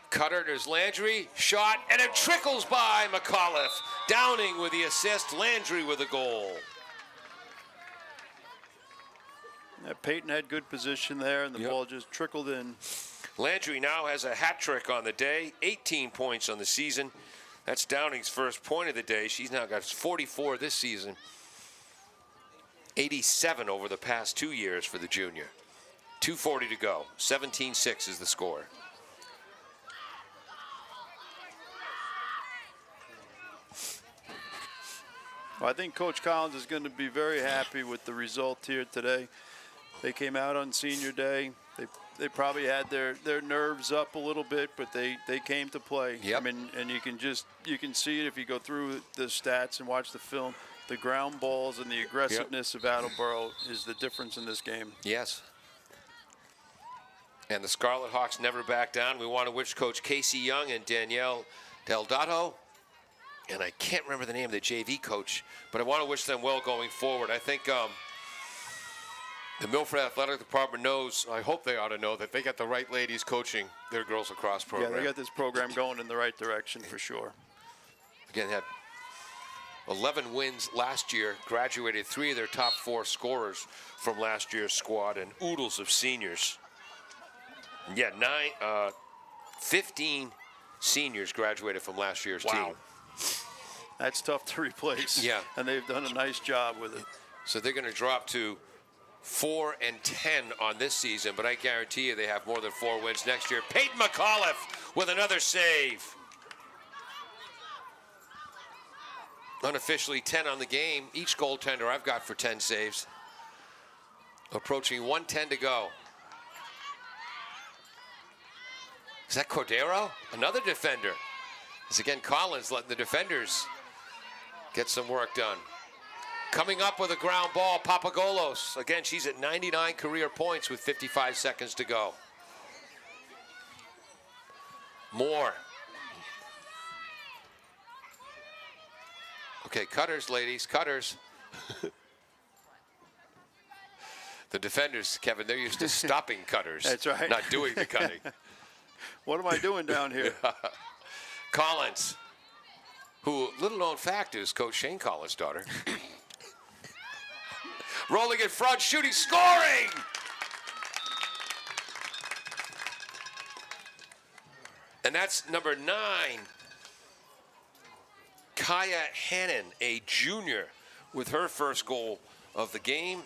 Cutter, there's Landry, shot, and it trickles by McAuliffe. Downing with the assist, Landry with the goal. Yeah, Peyton had good position there, and the ball just trickled in. Landry now has a hat trick on the day, 18 points on the season. That's Downing's first point of the day. She's now got 44 this season. 87 over the past 2 years for the junior. 2:40 to go. 17-6 is the score. Well, I think Coach Collins is going to be very happy with the result here today. They came out on senior day. They probably had their nerves up a little bit, but they came to play. Yep. I mean, and you can see it if you go through the stats and watch the film. The ground balls and the aggressiveness of Attleboro is the difference in this game. Yes. And the Scarlet Hawks never back down. We want to wish Coach Casey Young and Danielle Delgado, and I can't remember the name of the JV coach, but I want to wish them well going forward. I think the Milford Athletic Department knows, I hope they ought to know, that they got the right ladies coaching their girls lacrosse program. Yeah, they got this program going in the right direction for sure. Again, had 11 wins last year, graduated 3 of their top 4 scorers from last year's squad, and oodles of seniors. Yeah, 15 seniors graduated from last year's team. That's tough to replace. Yeah. And they've done a nice job with it. So they're going to drop to 4-10 on this season, but I guarantee you they have more than 4 wins next year. Peyton McAuliffe with another save. Unofficially 10 on the game. Each goaltender I've got for 10 saves. Approaching 1:10 to go. Is that Cordero? Another defender. It's again Collins letting the defenders get some work done. Coming up with a ground ball, Papagolos. Again, she's at 99 career points with 55 seconds to go. Moore. Okay, cutters, ladies, cutters. The defenders, Kevin, they're used to stopping cutters. That's right. Not doing the cutting. What am I doing down here? Collins, who, little known fact, is Coach Shane Collins' daughter. Rolling in front, shooting, scoring! And that's number 9. Kaya Hannon, a junior, with her first goal of the game.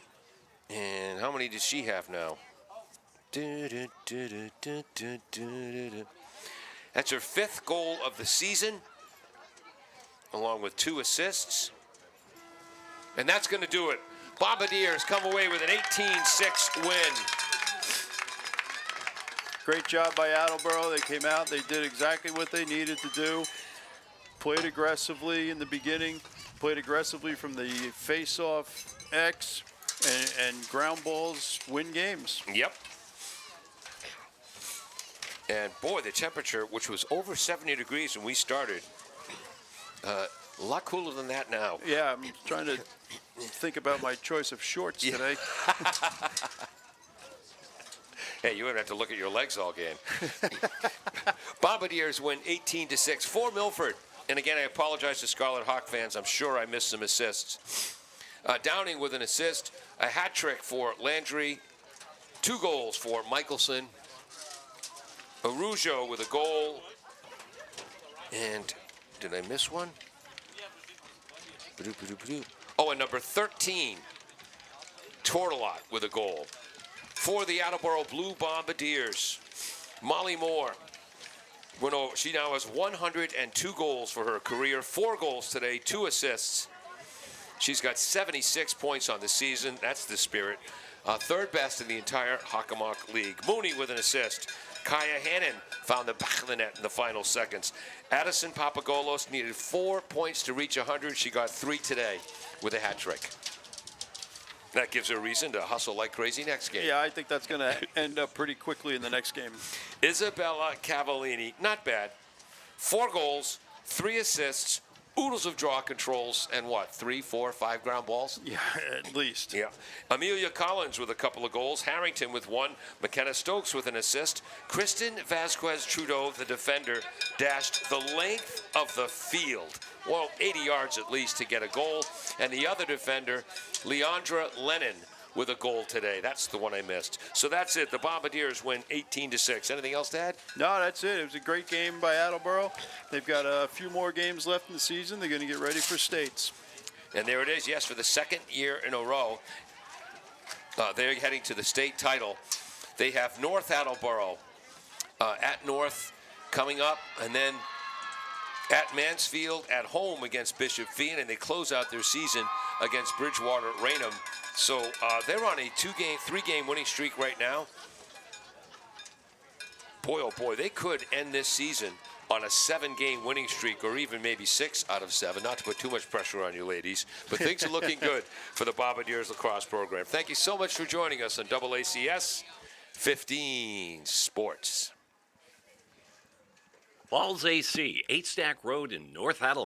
And how many does she have now? That's her 5th goal of the season, along with 2 assists. And that's going to do it. Bombardiers come away with an 18-6 win. Great job by Attleboro. They came out. They did exactly what they needed to do. Played aggressively in the beginning. Played aggressively from the face-off X. And ground balls win games. Yep. And boy, the temperature, which was over 70 degrees when we started, a lot cooler than that now. Yeah, I'm trying to think about my choice of shorts today. Hey, you wouldn't have to look at your legs all game. Bombardiers win 18-6 for Milford. And again, I apologize to Scarlet Hawk fans. I'm sure I missed some assists. Downing with an assist, a hat trick for Landry, 2 goals for Michelson, Arujo with a goal, and did I miss one? Oh, and number 13, Tortolot with a goal. For the Attleboro Blue Bombardiers, Molly Moore, she now has 102 goals for her career, 4 goals today, 2 assists. She's got 76 points on the season. That's the spirit. 3rd best in the entire Hockomock League. Mooney with an assist. Kaya Hannon found the back of the net in the final seconds. Addison Papagolos needed 4 points to reach 100. She got 3 today with a hat trick. That gives her a reason to hustle like crazy next game. Yeah, I think that's going to end up pretty quickly in the next game. Isabella Cavallini, not bad. 4 goals, 3 assists, oodles of draw controls, and what, 3, 4, 5 ground balls? Yeah, at least. Yeah. Amelia Collins with a couple of goals. Harrington with 1. McKenna Stokes with an assist. Kristen Vasquez Trudeau, the defender, dashed the length of the field. Well, 80 yards at least to get a goal. And the other defender, Leandra Lennon, with a goal today. That's the one I missed. So that's it. The Bombardiers win 18-6. Anything else to add? No, that's it. It was a great game by Attleboro. They've got a few more games left in the season. They're going to get ready for states. And there it is, yes, for the 2nd year in a row. They're heading to the state title. They have North Attleboro at North coming up, and then at Mansfield at home against Bishop Fien, and they close out their season against Bridgewater Raynham. So they're on a 3-game winning streak right now. Boy, oh boy, they could end this season on a 7-game winning streak, or even maybe 6 out of 7. Not to put too much pressure on you ladies, but things are looking good for the Bombardiers lacrosse program. Thank you so much for joining us on AACS 15 Sports. Falls AC, 8 Stack Road in North Attleboro.